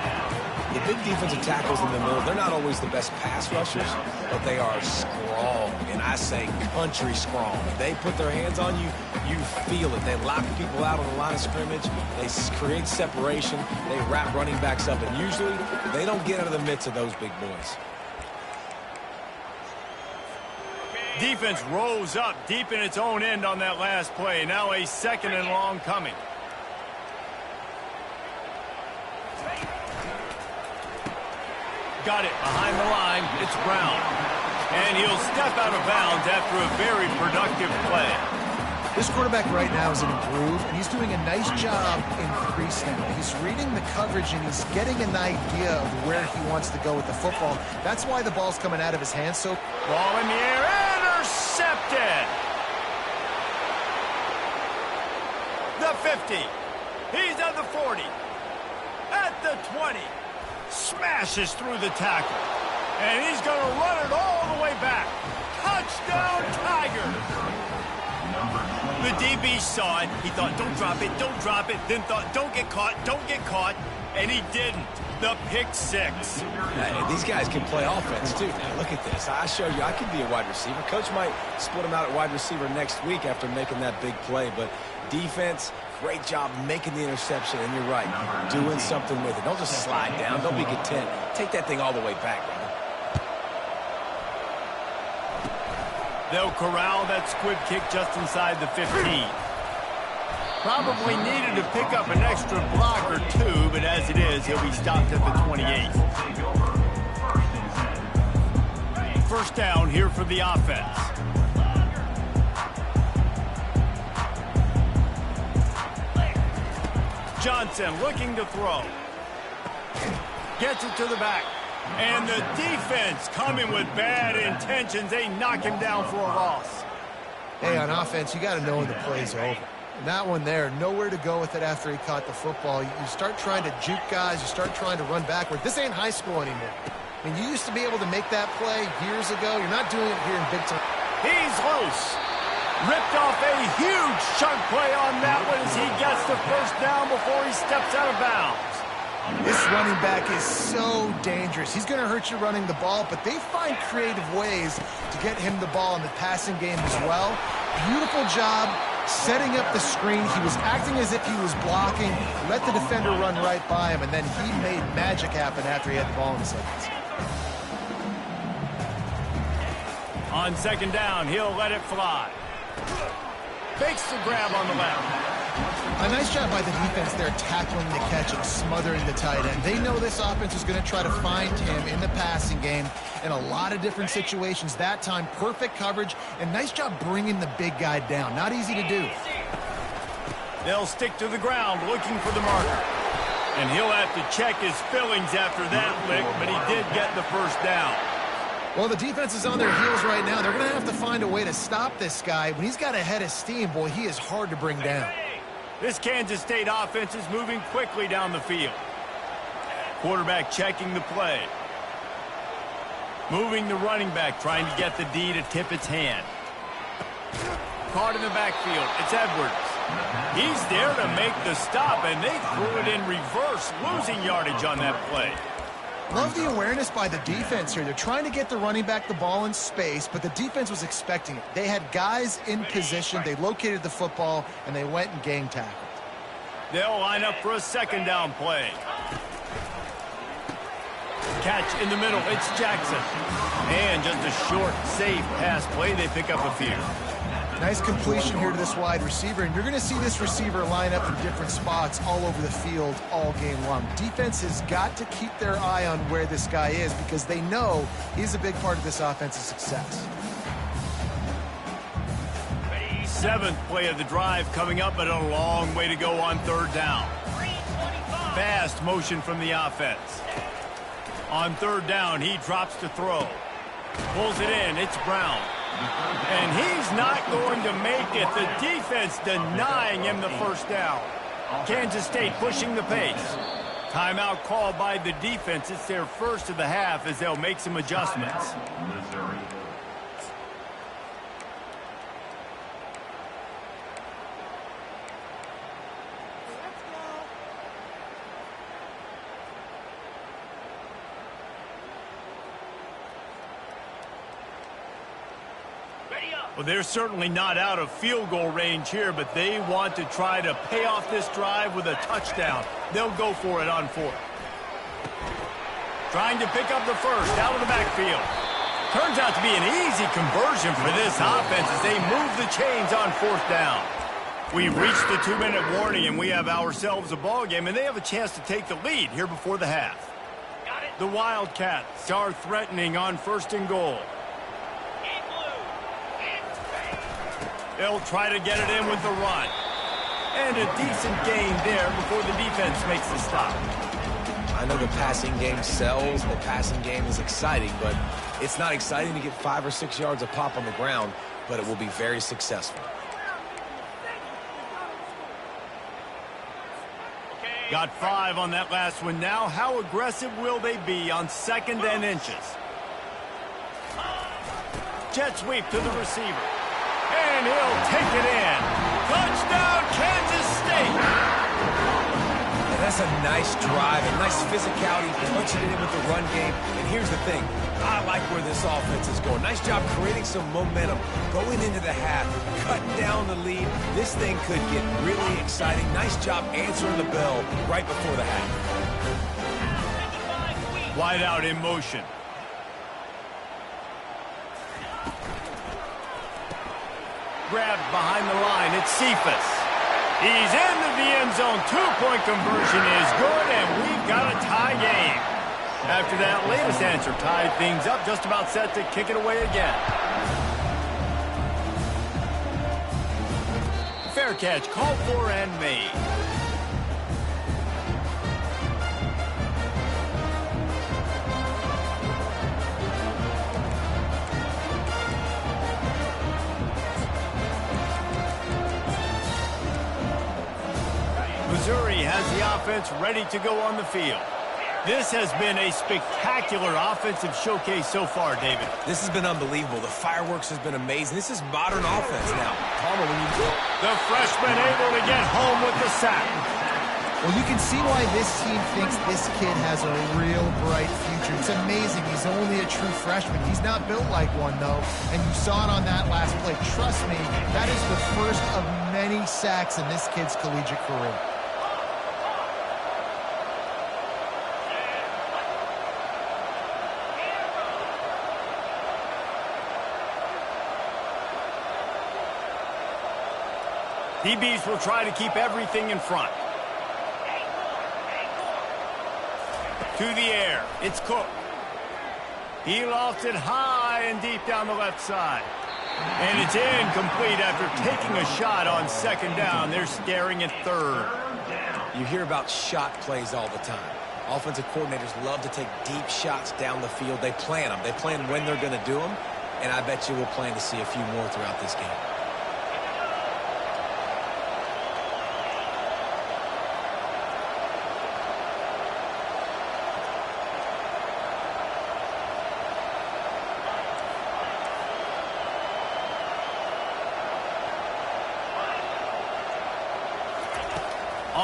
The big defensive tackles in the middle, they're not always the best pass rushers, but they are strong, and I say country strong. If they put their hands on you, you feel it. They lock people out on the line of scrimmage. They create separation. They wrap running backs up, and usually they don't get out of the midst of those big boys. Defense rose up deep in its own end on that last play. Now a 2nd and long coming. Got it behind the line. It's Brown. And he'll step out of bounds after a very productive play. This quarterback right now is in a groove, and he's doing a nice job increasing it. He's reading the coverage, and he's getting an idea of where he wants to go with the football. That's why the ball's coming out of his hands. So, ball in the air, intercepted. The 50. He's at the 40. At the 20. Smashes through the tackle. And he's going to run it all the way back. Touchdown, Tigers. The DB saw it. He thought, don't drop it, don't drop it. Then thought, don't get caught, don't get caught. And he didn't. The pick 6. Hey, these guys can play offense, too. Now, look at this. I showed you I can be a wide receiver. Coach might split him out at wide receiver next week after making that big play. But defense, great job making the interception. And you're right, doing something with it. Don't just slide down. Don't be content. Take that thing all the way back, brother. They'll corral that squib kick just inside the 15. Probably needed to pick up an extra block or 2, but as it is, he'll be stopped at the 28. First down here for the offense. Johnson looking to throw. Gets it to the back. And the defense coming with bad intentions. They knock him down for a loss. hey, on offense, you got to know when the play's over. And that one there, nowhere to go with it after he caught the football. You start trying to juke guys. You start trying to run backward. This ain't high school anymore. I mean, you used to be able to make that play years ago. You're not doing it here in big time. He's loose. Ripped off a huge chunk play on that one as he gets the first down before he steps out of bounds. This running back is so dangerous. He's going to hurt you running the ball, but they find creative ways to get him the ball in the passing game as well. Beautiful job setting up the screen. He was acting as if he was blocking, let the defender run right by him, and then he made magic happen after he had the ball in his hands. On second down, he'll let it fly. Fakes the grab on the left. A nice job by the defense there tackling the catch and smothering the tight end. They know this offense is going to try to find him in the passing game in a lot of different situations. That time, perfect coverage, and nice job bringing the big guy down. Not easy to do. They'll stick to the ground looking for the marker. And he'll have to check his fillings after that lick, but he did get the first down. Well, the defense is on their heels right now. They're going to have to find a way to stop this guy. When he's got a head of steam, boy, he is hard to bring down. This Kansas State offense is moving quickly down the field. Quarterback checking the play. Moving the running back, trying to get the D to tip its hand. Caught in the backfield. It's Edwards. He's there to make the stop, and they threw it in reverse, losing yardage on that play. Love the awareness by the defense here. They're trying to get the running back the ball in space, but the defense was expecting it. They had guys in position. They located the football, and they went and gang tackled. They'll line up for a second down play. catch in the middle. It's Jackson. And just a short, safe pass play. They pick up a few. Nice completion here to this wide receiver, and you're going to see this receiver line up in different spots all over the field all game long. Defense has got to keep their eye on where this guy is because they know he's a big part of this offense's success. Seventh play of the drive coming up, but a long way to go on third down. Fast motion from the offense. On third down, he drops to throw. Pulls it in. It's Brown. And he's not going to make it. The defense denying him the first down. Kansas State pushing the pace. Timeout called by the defense. It's their first of the half as they'll make some adjustments. Missouri. Well, they're certainly not out of field goal range here, but they want to try to pay off this drive with a touchdown. They'll go for it on fourth. Trying to pick up the first out of the backfield. Turns out to be an easy conversion for this offense as they move the chains on fourth down. We've reached the 2-minute warning, and we have ourselves a ball game, and they have a chance to take the lead here before the half. The Wildcats are threatening on first and goal. They'll try to get it in with the run. And a decent gain there before the defense makes the stop. I know the passing game sells, the passing game is exciting, but it's not exciting to get 5 or 6 yards a pop on the ground, but it will be very successful. Got 5 on that last one now. How aggressive will they be on second and inches? Jet sweep to the receiver. And he'll take it in. Touchdown, Kansas State. And that's a nice drive, a nice physicality, punching it in with the run game. And here's the thing. I like where this offense is going. Nice job creating some momentum, going into the half, cutting down the lead. This thing could get really exciting. Nice job answering the bell right before the half. Wide out in motion. Grabbed behind the line. It's Cephas. He's into the end zone. 2-point conversion is good, and we've got a tie game. After that latest answer tied things up, just about set to kick it away again. Fair catch, called for and made. Missouri has the offense ready to go on the field. This has been a spectacular offensive showcase so far, David. This has been unbelievable. The fireworks has been amazing. This is modern offense now. Palmer, when you... The freshman able to get home with the sack. Well, you can see why this team thinks this kid has a real bright future. It's amazing. He's only a true freshman. He's not built like one, though, and you saw it on that last play. Trust me, that is the first of many sacks in this kid's collegiate career. DBs will try to keep everything in front. To the air, it's Cook. He lofts it high and deep down the left side. And it's incomplete after taking a shot on second down. They're staring at third. You hear about shot plays all the time. Offensive coordinators love to take deep shots down the field. They plan them. They plan when they're going to do them. And I bet you we'll plan to see a few more throughout this game.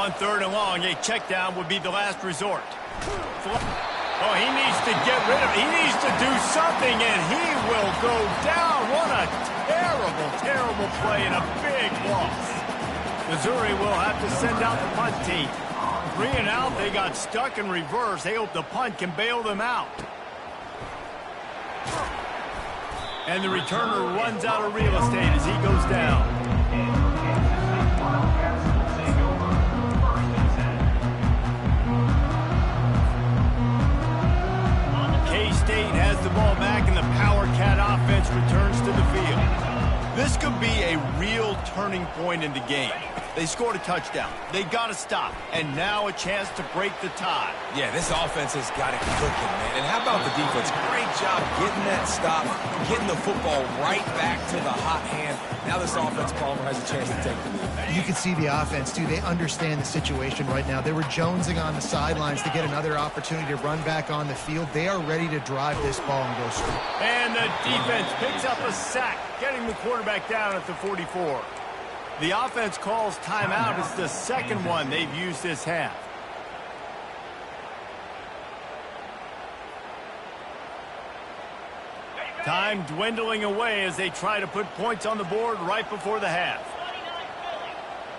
On third and long, a check down would be the last resort. Oh, he needs to get rid of it. He needs to do something, and he will go down. What a terrible, terrible play and a big loss. Missouri will have to send out the punt team. 3 and out. They got stuck in reverse. They hope the punt can bail them out. And the returner runs out of real estate as he goes down. K-State has the ball back, and the Power Cat offense returns to the field. This could be a real turning point in the game. They scored a touchdown. They got to stop. And now a chance to break the tie. Yeah, this offense has got it cooking, man. And how about the defense? Great job getting that stop, getting the football right back to the hot hand. Now this offense, Palmer, has a chance to take the lead. You can see the offense, too. They understand the situation right now. They were jonesing on the sidelines to get another opportunity to run back on the field. They are ready to drive this ball and go straight. And the defense picks up a sack, getting the quarterback down at the 44. The offense calls timeout. It's the second one they've used this half. Time dwindling away as they try to put points on the board right before the half.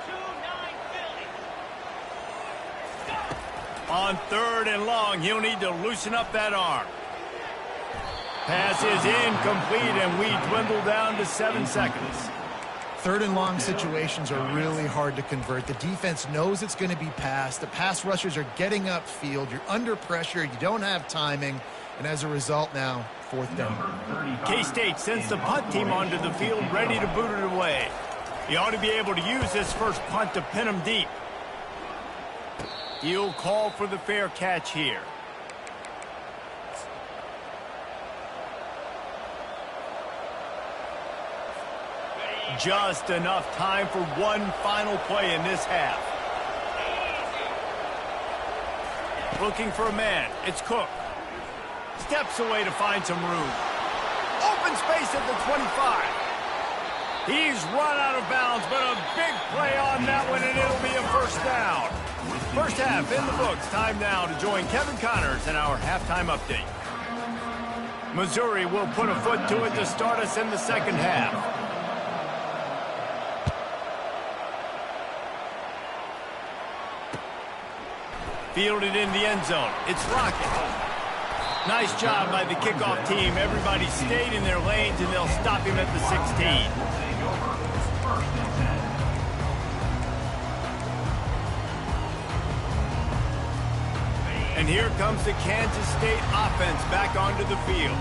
29 Philly. 2-9 Philly. On 3rd and long, he'll need to loosen up that arm. Pass is incomplete, and we dwindle down to 7 seconds. 3rd and long situations are really hard to convert. The defense knows it's going to be passed. The pass rushers are getting upfield. You're under pressure. You don't have timing. And as a result now, 4th down. K-State sends the punt team onto the field, ready to boot it away. He ought to be able to use this first punt to pin him deep. He'll call for the fair catch here. Just enough time for one final play in this half. Looking for a man. It's Cook. Steps away to find some room. Open space at the 25. He's run out of bounds, but a big play on that one, and it'll be a first down. First half in the books. Time now to join Kevin Connors in our halftime update. Missouri will put a foot to it to start us in the second half. Fielded in the end zone. It's Rocket. Nice job by the kickoff team. Everybody stayed in their lanes, and they'll stop him at the 16. And here comes the Kansas State offense back onto the field.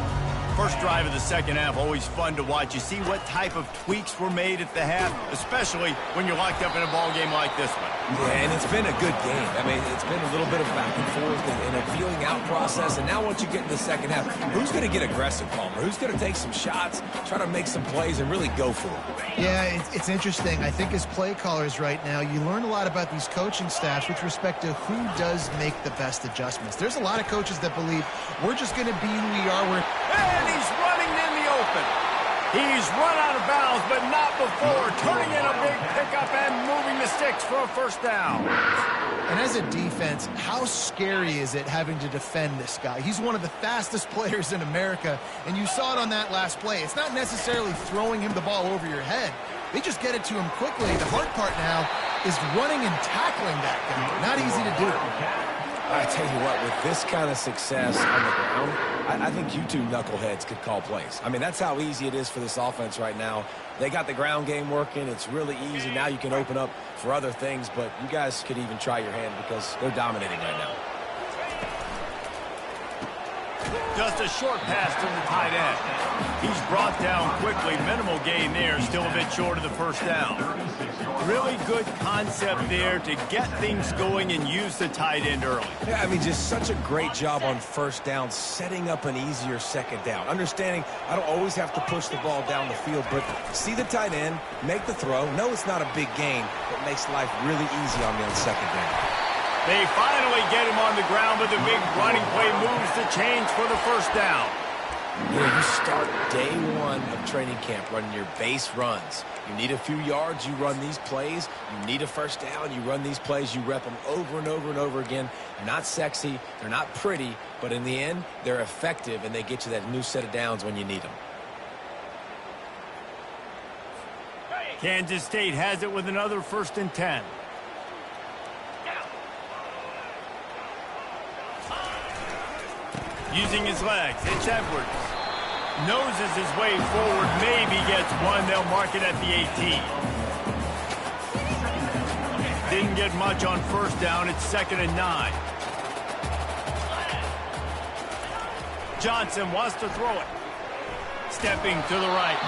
First drive of the second half, always fun to watch. You see what type of tweaks were made at the half, especially when you're locked up in a ball game like this one. Yeah, and it's been a good game. I mean, it's been a little bit of back and forth and a feeling out process. And now once you get in the second half, who's going to get aggressive, Palmer? Who's going to take some shots, try to make some plays, and really go for it? Yeah, it's interesting. I think as play callers right now, you learn a lot about these coaching staffs with respect to who does make the best adjustments. There's a lot of coaches that believe we're just going to be who we are. And he's running in the open. He's run out of bounds, but not before turning in a big pickup and moving the sticks for a first down. And as a defense, how scary is it having to defend this guy? He's one of the fastest players in America, and you saw it on that last play. It's not necessarily throwing him the ball over your head. They just get it to him quickly. The hard part now is running and tackling that guy. Not easy to do. I tell you what, with this kind of success on the ground, I think you two knuckleheads could call plays. I mean, that's how easy it is for this offense right now. They got the ground game working. It's really easy. Now you can open up for other things, but you guys could even try your hand because they're dominating right now. Just a short pass to the tight end. He's brought down quickly. Minimal gain there. Still a bit short of the first down. Really good concept there to get things going and use the tight end early. Yeah, I mean, just such a great job on first down, setting up an easier second down. Understanding I don't always have to push the ball down the field, but see the tight end, make the throw. No, it's not a big gain, but makes life really easy on me on second down. They finally get him on the ground, but the big running play moves the chains for the first down. You start day one of training camp running your base runs. You need a few yards, you run these plays. You need a first down, you run these plays. You rep them over and over and over again. They're not sexy, they're not pretty, but in the end, they're effective, and they get you that new set of downs when you need them. Kansas State has it with another 1st and 10. Using his legs, it's Edwards. Noses his way forward, maybe gets one. They'll mark it at the 18. Didn't get much on first down. It's 2nd and 9. Johnson wants to throw it. Stepping to the right.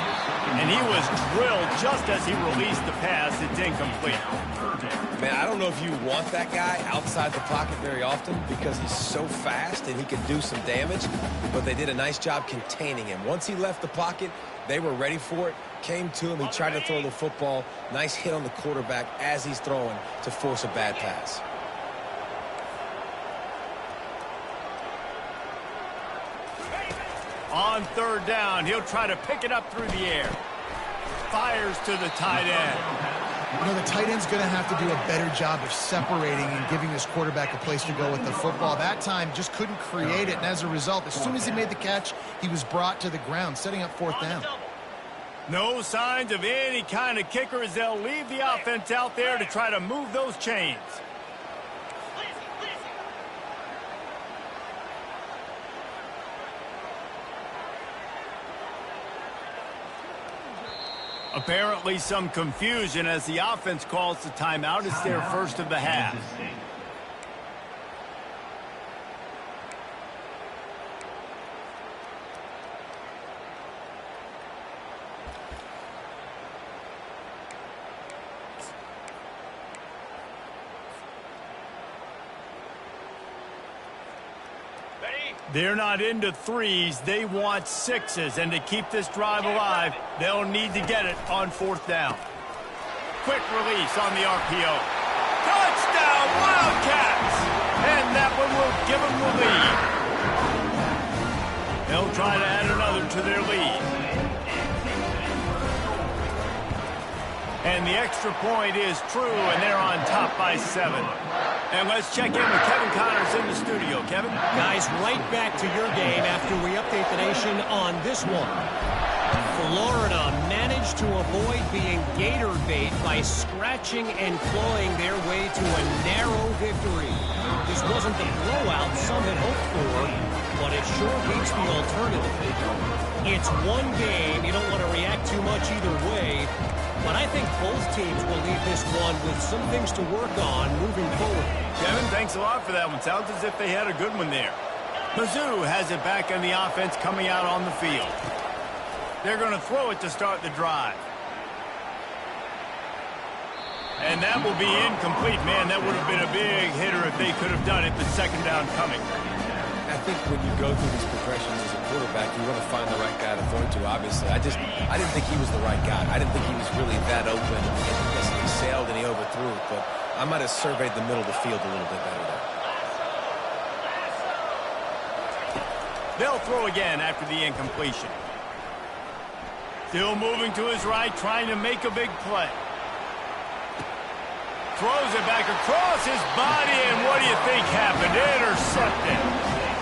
And he was drilled just as he released the pass. It's incomplete. Man, I don't know if you want that guy outside the pocket very often because he's so fast and he can do some damage, but they did a nice job containing him. Once he left the pocket, they were ready for it, came to him, he tried to throw the football. Nice hit on the quarterback as he's throwing to force a bad pass. On 3rd down, he'll try to pick it up through the air. Fires to the tight end. You know, the tight end's going to have to do a better job of separating and giving his quarterback a place to go with the football. That time just couldn't create it, and as a result, as soon as he made the catch, he was brought to the ground, setting up 4th down. No signs of any kind of kicker as they'll leave the offense out there to try to move those chains. Apparently some confusion as the offense calls the timeout. It's their first of the half. They're not into threes. They want 6s. And to keep this drive alive, they'll need to get it on 4th down. Quick release on the RPO. Touchdown, Wildcats! And that one will give them the lead. They'll try to add another to their lead. And the extra point is true, and they're on top by 7. And let's check in with Kevin Connors in the studio. Kevin? Guys, right back to your game after we update the nation on this one. Florida managed to avoid being gator bait by scratching and clawing their way to a narrow victory. This wasn't the blowout some had hoped for, but it sure beats the alternative. It's one game. You don't want to react too much either way. But I think both teams will leave this one with some things to work on moving forward. Kevin, thanks a lot for that one. Sounds as if they had a good one there. Mizzou has it back on the offense coming out on the field. They're going to throw it to start the drive. And that will be incomplete. Man, that would have been a big hitter if they could have done it, but 2nd down coming. I think when you go through these progressions as a quarterback, you want to find the right guy to throw to, obviously. I didn't think he was the right guy. I didn't think he was really that open. He sailed and he overthrew it, but I might have surveyed the middle of the field a little bit better there. They'll throw again after the incompletion. Still moving to his right, trying to make a big play. Throws it back across his body, and what do you think happened? Intercepted.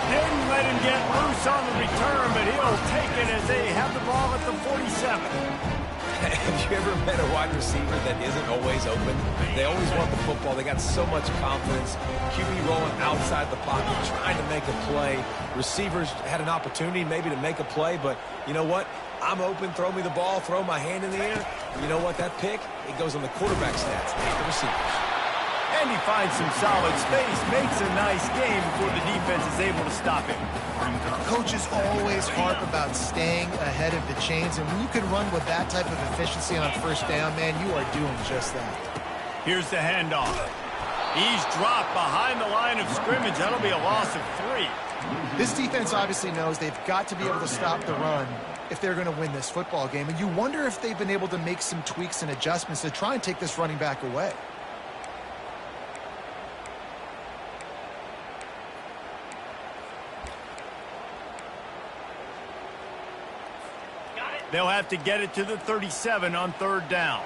Didn't let him get loose on the return, but he'll take it as they have the ball at the 47. Have you ever met a wide receiver that isn't always open? They always want the football. They got so much confidence. QB rolling outside the pocket, trying to make a play. Receivers had an opportunity maybe to make a play, but you know what? I'm open, throw me the ball, throw my hand in the air. You know what? That pick, it goes on the quarterback stats, not the receivers. And he finds some solid space, makes a nice game before the defense is able to stop him. Coaches always harp about staying ahead of the chains, and when you can run with that type of efficiency on 1st down, man, you are doing just that. Here's the handoff. He's dropped behind the line of scrimmage. That'll be a loss of 3. This defense obviously knows they've got to be able to stop the run if they're going to win this football game, and you wonder if they've been able to make some tweaks and adjustments to try and take this running back away. They'll have to get it to the 37 on 3rd down.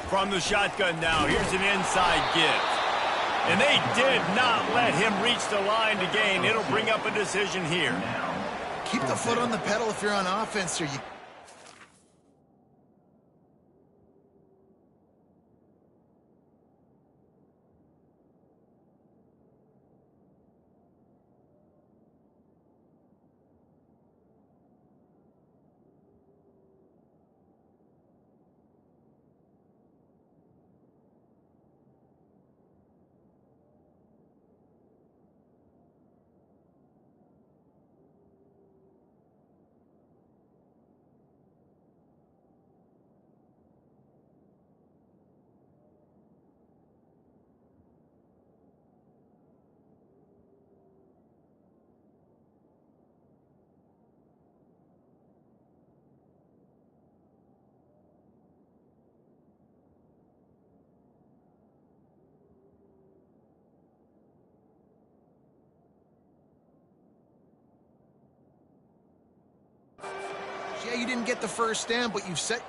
From the shotgun now, here's an inside give. And they did not let him reach the line to gain. It'll bring up a decision here. Keep the foot on the pedal if you're on offense, or you... Yeah, you didn't get the first down, but you've set...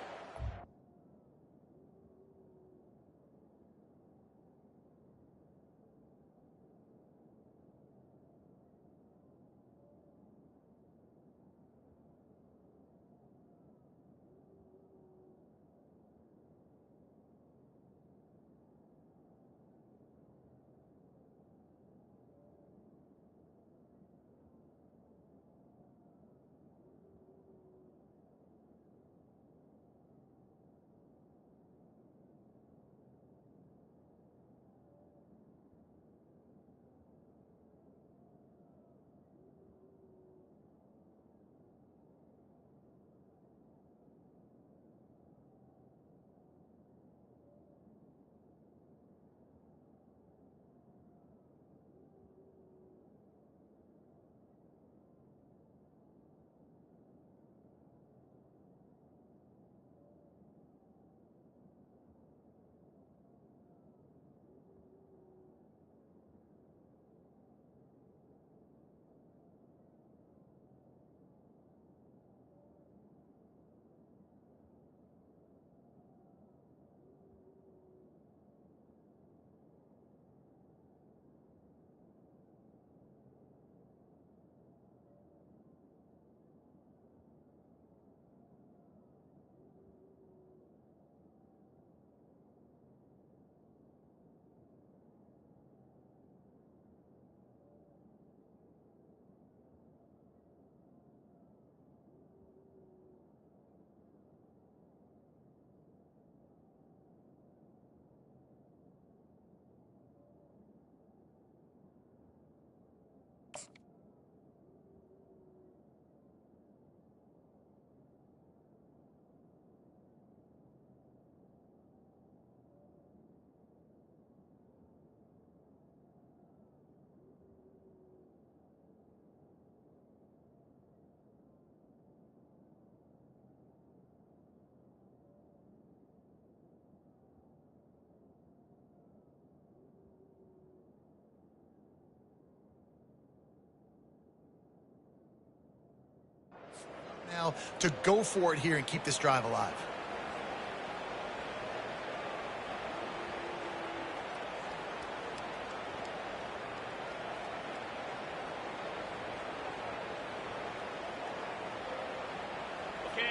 Now to go for it here and keep this drive alive.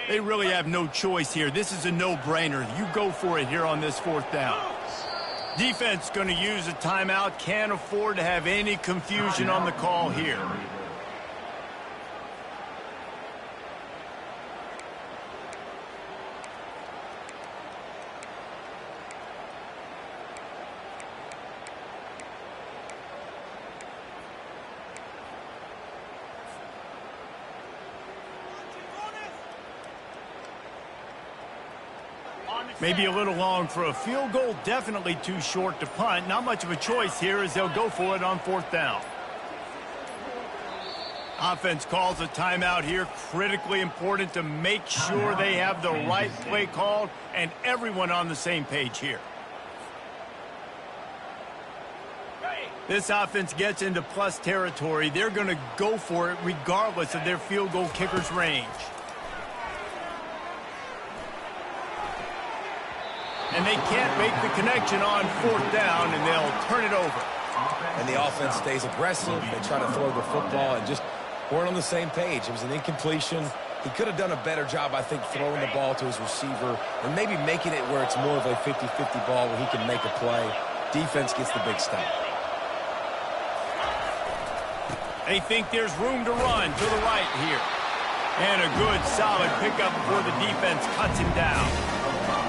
They really have no choice here. This is a no-brainer. You go for it here on this fourth down. Defense going to use a timeout. Can't afford to have any confusion on the call here. Maybe a little long for a field goal, definitely too short to punt. Not much of a choice here as they'll go for it on fourth down. Offense calls a timeout here. Critically important to make sure they have the right play called and everyone on the same page here. This offense gets into plus territory. They're going to go for it regardless of their field goal kicker's range. And they can't make the connection on fourth down, and they'll turn it over. And the offense stays aggressive. They try to throw the football and just weren't on the same page. It was an incompletion. He could have done a better job, I think, throwing the ball to his receiver and maybe making it where it's more of a 50-50 ball where he can make a play. Defense gets the big stop. They think there's room to run to the right here. And a good, solid pickup before the defense cuts him down.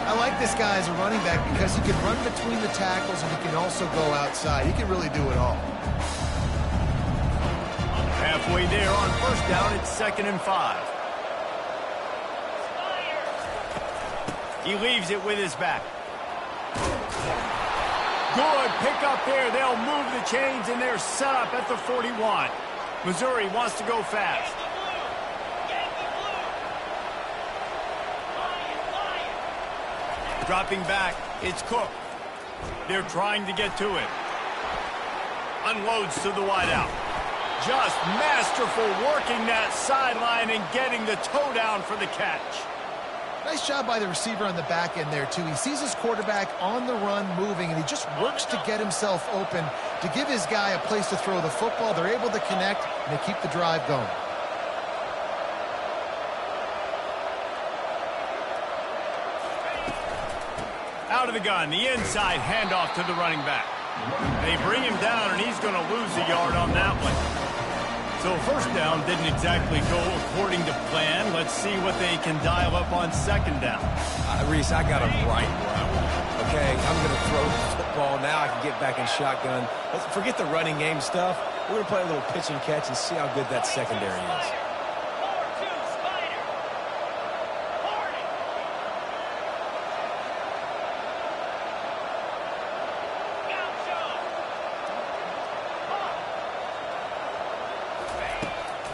I like this guy as a running back because he can run between the tackles and he can also go outside. He can really do it all. Halfway there on first down, it's 2nd and 5. He leaves it with his back. Good pickup there. They'll move the chains, and they're set up at the 41. Missouri wants to go fast. Dropping back, it's Cook. They're trying to get to it. Unloads to the wideout. Just masterful working that sideline and getting the toe down for the catch. Nice job by the receiver on the back end there, too. He sees his quarterback on the run moving, and he just works to get himself open to give his guy a place to throw the football. They're able to connect, and they keep the drive going. Out of the gun, the inside handoff to the running back. They bring him down, and he's going to lose a yard on that one. So first down didn't exactly go according to plan. Let's see what they can dial up on second down. Reese, I got him right where I want him. Okay, I'm going to throw the football. Now I can get back in shotgun. Let's forget the running game stuff. We're going to play a little pitch and catch and see how good that secondary is.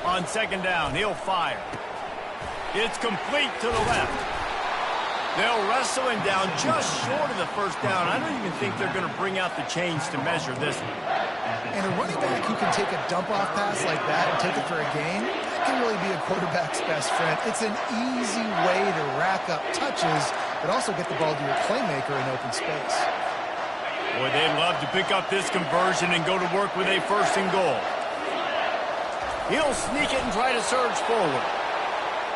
On second down, he'll fire. It's complete to the left. They'll wrestle him down just short of the first down. I don't even think they're going to bring out the chains to measure this one. And a running back who can take a dump-off pass like that and take it for a gain, that can really be a quarterback's best friend. It's an easy way to rack up touches, but also get the ball to your playmaker in open space. Boy, they'd love to pick up this conversion and go to work with a first and goal. He'll sneak it and try to surge forward.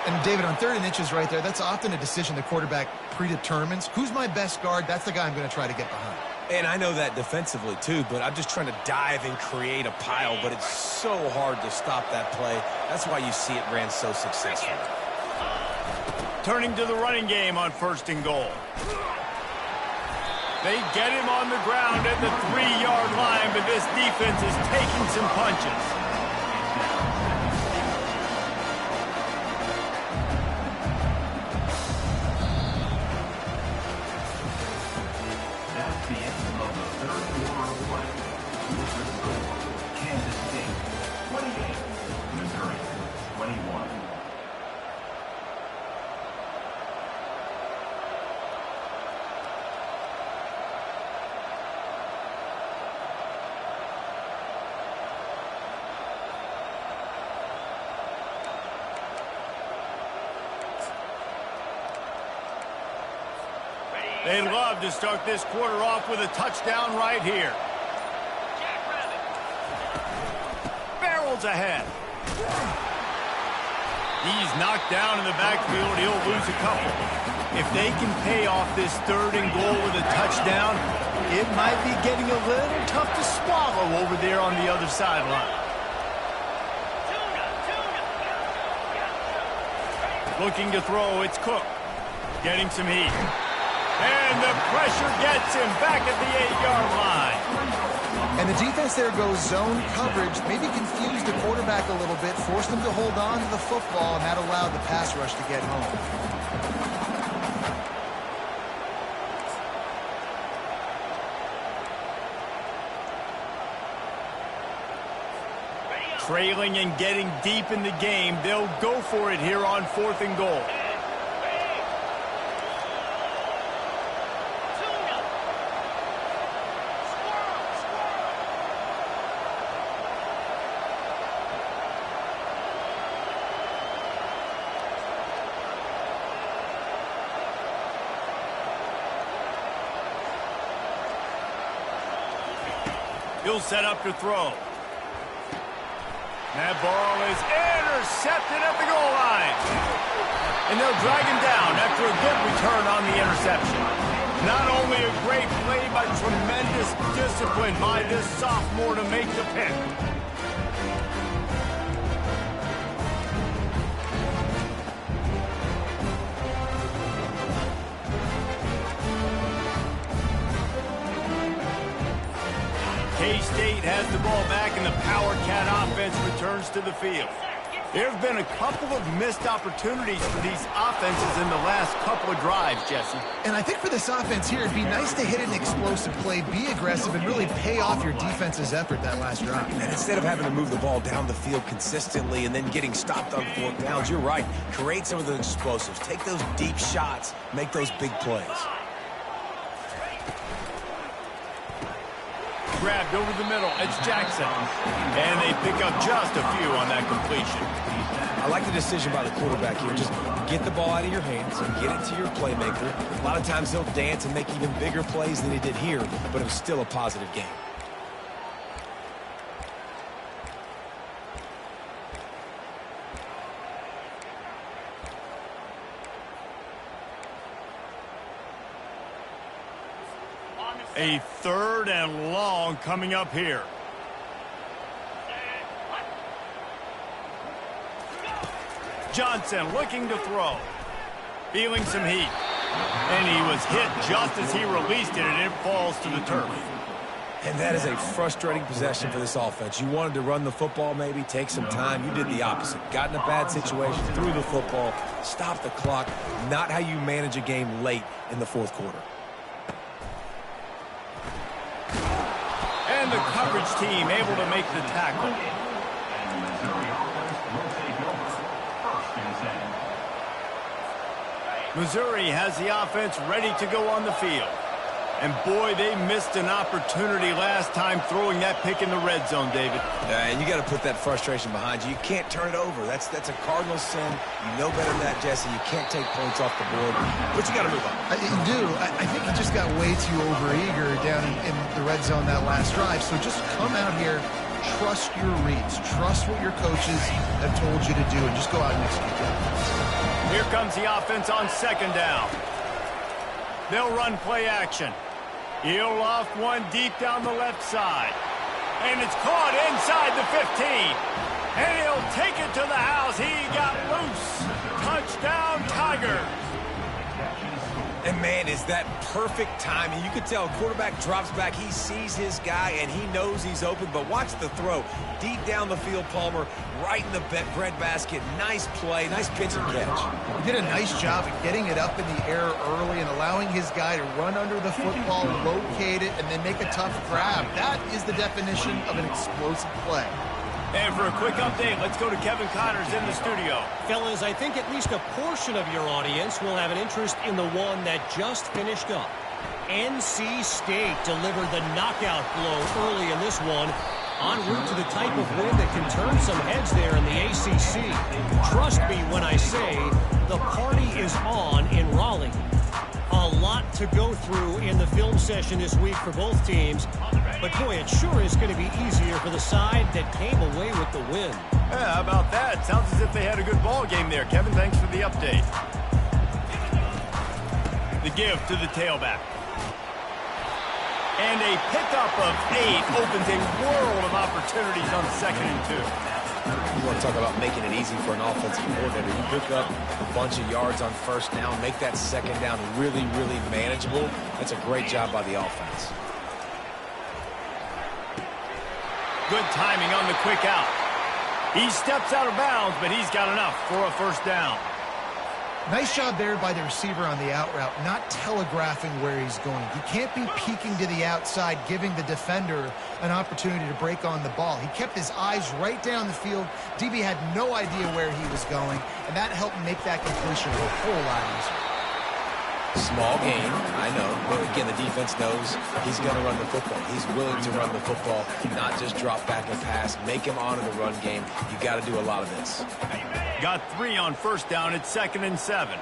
And, David, on 3rd and inches right there, that's often a decision the quarterback predetermines. Who's my best guard? That's the guy I'm going to try to get behind. And I know that defensively, too, but I'm just trying to dive and create a pile, but it's so hard to stop that play. That's why you see it ran so successfully. Turning to the running game on 1st and goal. They get him on the ground at the 3-yard line, but this defense is taking some punches. That's the end of the third quarter of play. With the score, Kansas State 28, Missouri 21. They love to start this quarter off with a touchdown right here. Barrels ahead. He's knocked down in the backfield. He'll lose a couple. If they can pay off this 3rd and goal with a touchdown, it might be getting a little tough to swallow over there on the other sideline. Looking to throw, it's Cook. Getting some heat. And the pressure gets him back at the 8-yard line. And the defense there goes zone coverage, maybe confused the quarterback a little bit, forced him to hold on to the football, and that allowed the pass rush to get home. Trailing and getting deep in the game, they'll go for it here on 4th and goal. He'll set up to throw. That ball is intercepted at the goal line. And they'll drag him down after a good return on the interception. Not only a great play, but tremendous discipline by this sophomore to make the pick. K-State has the ball back, and the Power Cat offense returns to the field. There have been a couple of missed opportunities for these offenses in the last couple of drives, Jesse. And I think for this offense here, it'd be nice to hit an explosive play, be aggressive, and really pay off your defense's effort that last drive. And instead of having to move the ball down the field consistently and then getting stopped on 4th downs, you're right. Create some of those explosives. Take those deep shots. Make those big plays. grabbed over the middle. It's Jackson. And they pick up just a few on that completion. I like the decision by the quarterback here. Just get the ball out of your hands and get it to your playmaker. A lot of times he'll dance and make even bigger plays than he did here, but it was still a positive game. A 3rd and long coming up here. Johnson looking to throw. Feeling some heat. And he was hit just as he released it, and it falls to the turf. And that is a frustrating possession for this offense. You wanted to run the football, maybe take some time. You did the opposite. Got in a bad situation, threw the football, stopped the clock. Not how you manage a game late in the 4th quarter. And the coverage team able to make the tackle. Missouri has the offense ready to go on the field. And boy, they missed an opportunity last time throwing that pick in the red zone, David. And you got to put that frustration behind you. You can't turn it over. That's a cardinal sin. You know better than that, Jesse. You can't take points off the board. But you got to move on. You do. I think he just got way too overeager down in the red zone that last drive. So just come out here, trust your reads, trust what your coaches have told you to do, and just go out and execute that. Here comes the offense on 2nd down. They'll run play action. He'll loft one deep down the left side. And it's caught inside the 15. And he'll take it to the house. He got loose. Touchdown, Tigers. And, man, is that perfect timing. You can tell quarterback drops back. He sees his guy, and he knows he's open. But watch the throw. Deep down the field, Palmer, right in the bread basket. Nice play, nice pitch and catch. He did a nice job of getting it up in the air early and allowing his guy to run under the football, locate it, and then make a tough grab. That is the definition of an explosive play. And for a quick update, let's go to Kevin Connors in the studio. Fellas, I think at least a portion of your audience will have an interest in the one that just finished up. NC State delivered the knockout blow early in this one, en route to the type of win that can turn some heads there in the ACC. Trust me when I say the party is on in Raleigh. A lot to go through in the film session this week for both teams. But, boy, it sure is going to be easier for the side that came away with the win. Yeah, how about that? Sounds as if they had a good ball game there. Kevin, thanks for the update. The give to the tailback. And a pickup of 8 opens a world of opportunities on 2nd and 2. You want to talk about making it easy for an offensive coordinator. You pick up a bunch of yards on 1st down, make that 2nd down really, really manageable. That's a great job by the offense. Good timing on the quick out. He steps out of bounds, but he's got enough for a 1st down. Nice job there by the receiver on the out route, not telegraphing where he's going. You can't be peeking to the outside, giving the defender an opportunity to break on the ball. He kept his eyes right down the field. DB had no idea where he was going, and that helped make that completion a whole lot easier. Small gain, I know, but again, the defense knows he's going to run the football. He's willing to run the football, not just drop back and pass, make him honor the run game. You got to do a lot of this. Got 3 on 1st down at 2nd and 7.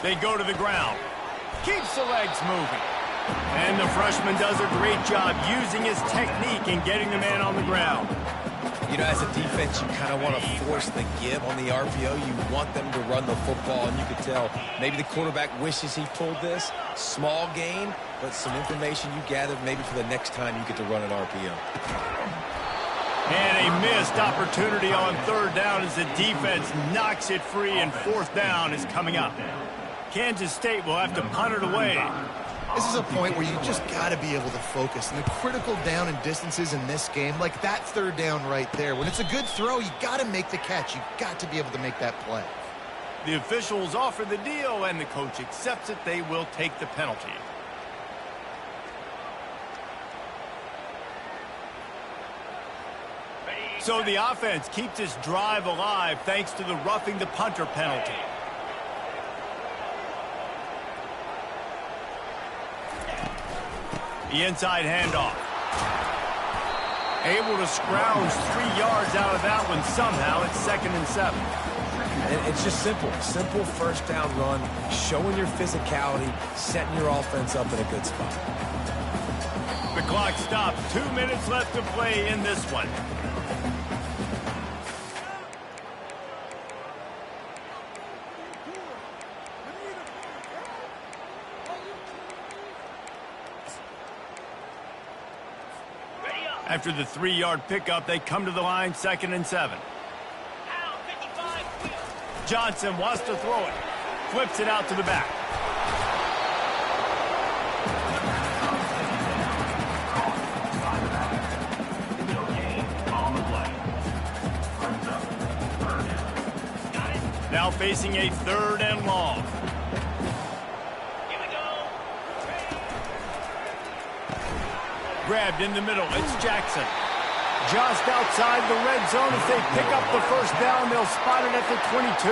They go to the ground. Keeps the legs moving. And the freshman does a great job using his technique and getting the man on the ground. You know, as a defense, you kind of want to force the give on the RPO. You want them to run the football, and you could tell maybe the quarterback wishes he pulled this. Small gain, but some information you gathered maybe for the next time you get to run an RPO. And a missed opportunity on 3rd down as the defense knocks it free, and 4th down is coming up. Kansas State will have to punt it away. This is a point where you just got to be able to focus. And the critical down and distances in this game, like that 3rd down right there, when it's a good throw, you got to make the catch. You got to be able to make that play. The officials offer the deal, and the coach accepts it. They will take the penalty. So the offense keeps this drive alive thanks to the roughing the punter penalty. The inside handoff. Able to scrounge 3 yards out of that one somehow. It's 2nd and 7. And it's just simple. Simple first down run, showing your physicality, setting your offense up in a good spot. The clock stopped. 2 minutes left to play in this one. After the 3-yard pickup, they come to the line, 2nd and 7. Johnson wants to throw it. Flips it out to the back. Now facing a 3rd and long. Grabbed in the middle. It's Jackson. Just outside the red zone. As they pick up the first down, they'll spot it at the 22.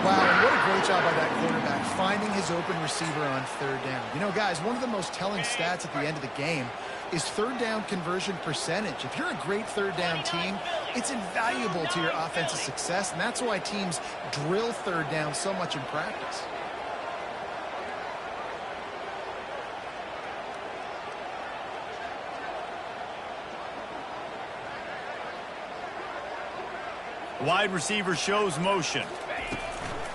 Wow, what a great job by that quarterback, finding his open receiver on 3rd down. You know, guys, one of the most telling stats at the end of the game is 3rd down conversion percentage. If you're a great 3rd down team, it's invaluable to your offensive success, and that's why teams drill 3rd down so much in practice. Wide receiver shows motion.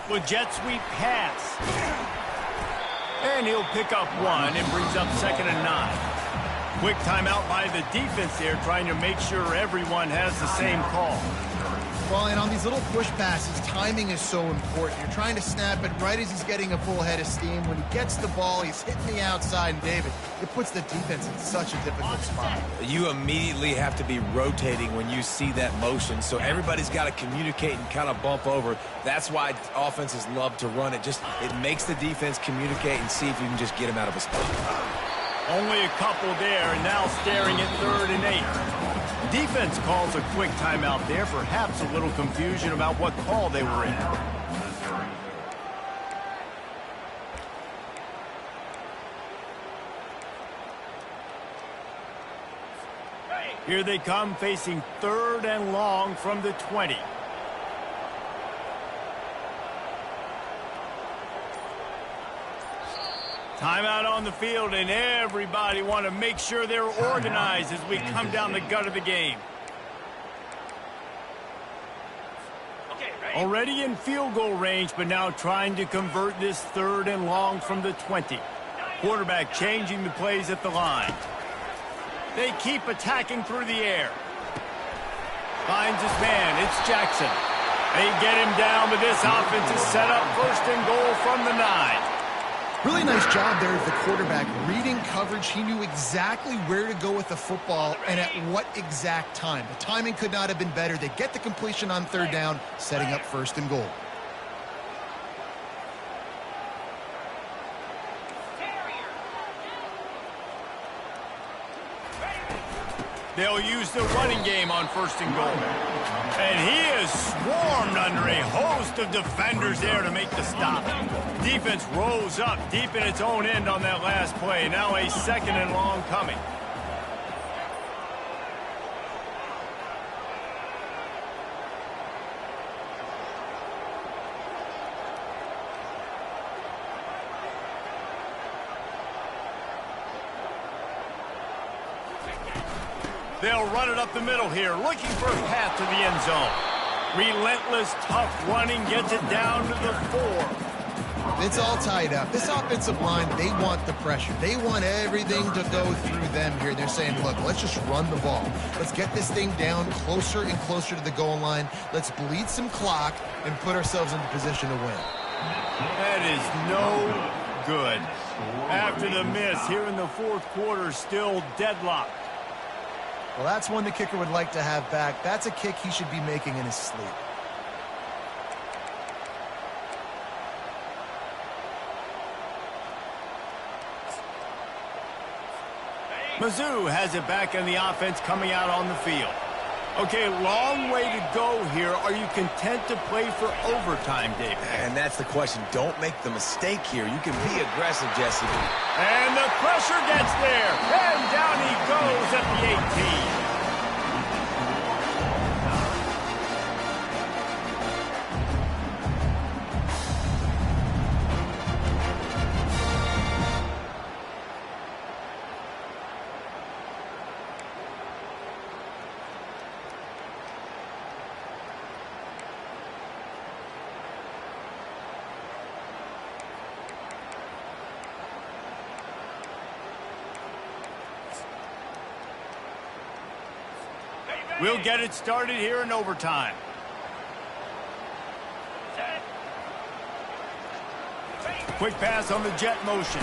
With jet sweep pass. And he'll pick up 1 and brings up 2nd and 9. Quick timeout by the defense there, trying to make sure everyone has the same call. Well, and on these little push passes, timing is so important. You're trying to snap it right as he's getting a full head of steam. When he gets the ball, he's hitting the outside, and David, it puts the defense in such a difficult spot. You immediately have to be rotating when you see that motion, so everybody's got to communicate and kind of bump over. That's why offenses love to run it. It makes the defense communicate and see if you can just get him out of a spot. Only a couple there, and now staring at 3rd and 8. Defense calls a quick timeout there, perhaps a little confusion about what call they were in. Here they come, facing 3rd and long from the 20. Timeout on the field, and everybody want to make sure they're organized as we come down the gut of the game. Already in field goal range, but now trying to convert this 3rd and long from the 20. Quarterback changing the plays at the line. They keep attacking through the air. Finds his man. It's Jackson. They get him down, but this offense is set up 1st and goal from the 9. Really nice job there of the quarterback. Reading coverage, he knew exactly where to go with the football and at what exact time. The timing could not have been better. They get the completion on 3rd down, setting up 1st and goal. They'll use the running game on 1st and goal. And he is swarmed under a host of defenders there to make the stop. Defense rose up deep in its own end on that last play. Now a 2nd and long coming. They'll run it up the middle here, looking for a path to the end zone. Relentless, tough running gets it down to the 4. It's all tied up. This offensive line, they want the pressure. They want everything to go through them here. They're saying, look, let's just run the ball. Let's get this thing down closer and closer to the goal line. Let's bleed some clock and put ourselves into position to win. That is no good. After the miss here in the 4th quarter, still deadlocked. Well, that's one the kicker would like to have back. That's a kick he should be making in his sleep. Mizzou has it back in the offense coming out on the field. Okay, long way to go here. Are you content to play for overtime, David? And that's the question. Don't make the mistake here. You can be aggressive, Jesse. And the pressure gets there. And down he goes at the 18. We'll get it started here in overtime. Quick pass on the jet motion.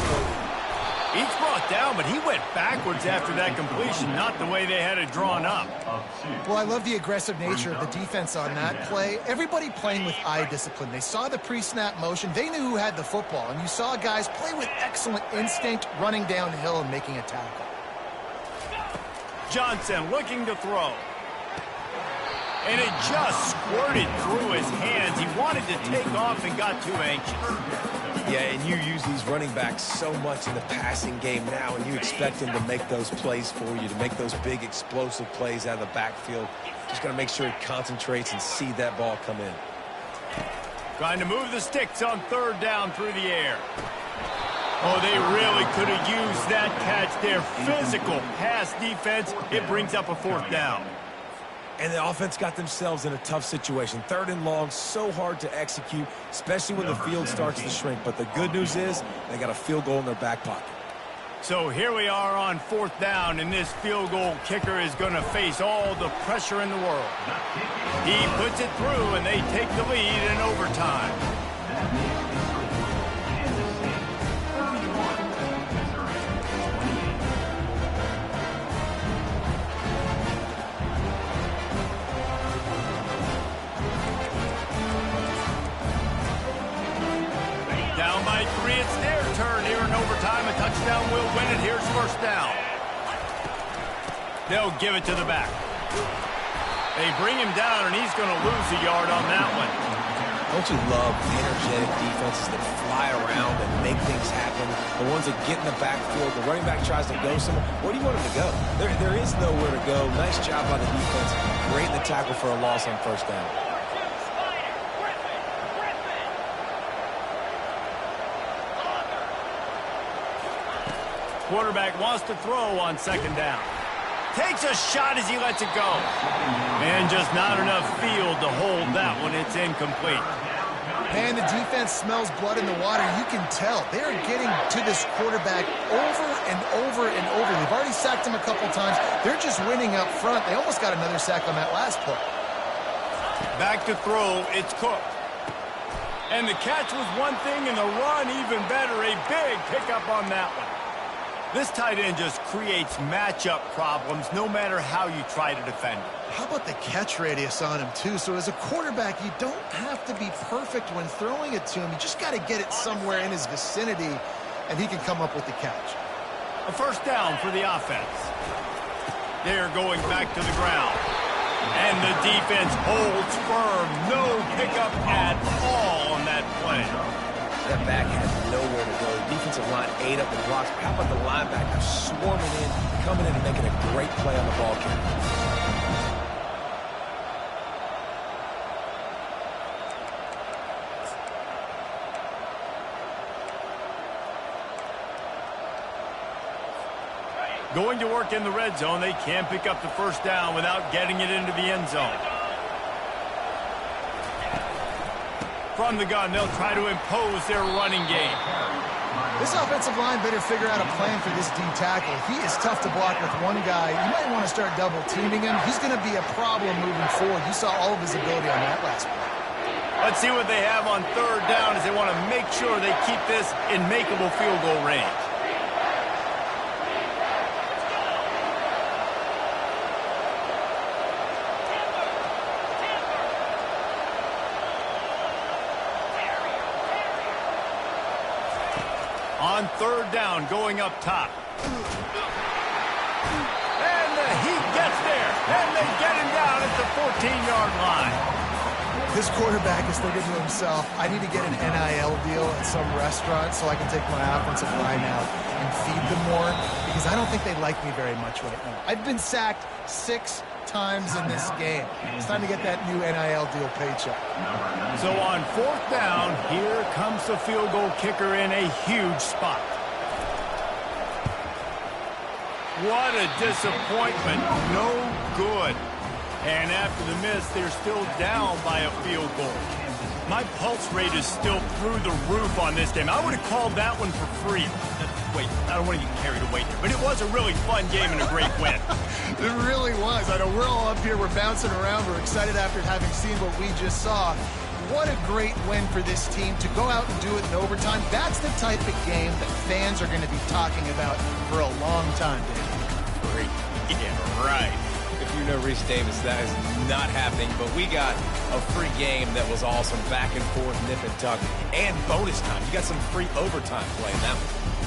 Each brought down, but he went backwards after that completion, not the way they had it drawn up. Well, I love the aggressive nature of the defense on that play. Everybody playing with eye discipline. They saw the pre-snap motion. They knew who had the football, and you saw guys play with excellent instinct, running downhill and making a tackle. Johnson looking to throw. And it just squirted through his hands. He wanted to take off and got too anxious. Yeah, and you use these running backs so much in the passing game now, and you expect them to make those plays for you, to make those big explosive plays out of the backfield. Just got to make sure he concentrates and see that ball come in. Trying to move the sticks on third down through the air. Oh, they really could have used that catch there. Physical pass defense. It brings up a fourth down. And the offense got themselves in a tough situation. Third and long, so hard to execute, especially when the field starts to shrink. But the good news is they got a field goal in their back pocket. So here we are on fourth down, and this field goal kicker is going to face all the pressure in the world. He puts it through, and they take the lead in overtime. Down by 3, it's their turn here in overtime. A touchdown will win it. Here's first down. They'll give it to the back. They bring him down, and he's going to lose a yard on that one. Don't you love energetic defenses that fly around and make things happen? The ones that get in the backfield, the running back tries to go somewhere. Where do you want him to go? There is nowhere to go. Nice job by the defense. Great in the tackle for a loss on first down. Quarterback wants to throw on second down. Takes a shot as he lets it go. And just not enough field to hold that one. It's incomplete. Man, the defense smells blood in the water. You can tell. They're getting to this quarterback over and over and over. They've already sacked him a couple times. They're just winning up front. They almost got another sack on that last play. Back to throw. It's Cook. And the catch was one thing, and the run even better. A big pickup on that one. This tight end just creates matchup problems no matter how you try to defend it. How about the catch radius on him, too? So as a quarterback, you don't have to be perfect when throwing it to him. You just got to get it somewhere in his vicinity, and he can come up with the catch. A first down for the offense. They're going back to the ground. And the defense holds firm. No pickup at all on that play. That back had nowhere to go. The defensive line ate up the blocks. How about the linebacker swarming in, coming in and making a great play on the ball carrier? Going to work in the red zone. They can't pick up the first down without getting it into the end zone. From the gun, they'll try to impose their running game. This offensive line better figure out a plan for this D tackle. He is tough to block with one guy. You might want to start double teaming him. He's going to be a problem moving forward. You saw all of his ability on that last play. Let's see what they have on third down as they want to make sure they keep this in makeable field goal range. On third down, going up top. And he gets that's there. And they get him down at the 14-yard line. This quarterback is thinking to himself, I need to get an NIL deal at some restaurant so I can take my offensive line out and feed them more, because I don't think they like me very much right now. I've been sacked 6 times in this game. It's time to get that new NIL deal paycheck. So on 4th down, here comes the field goal kicker in a huge spot. What a disappointment. No good. And after the miss, they're still down by a field goal. My pulse rate is still through the roof on this game. I would have called that one for free. Wait, I don't want to get carried away here, but it was a really fun game and a great win. It really was. I know we're all up here, we're bouncing around, we're excited after having seen what we just saw. What a great win for this team to go out and do it in overtime. That's the type of game that fans are going to be talking about for a long time, Dave. Great. Yeah, right. If you know Reese Davis, that is not happening, but we got a free game that was awesome. Back and forth, nip and tuck, and bonus time. You got some free overtime play in that one.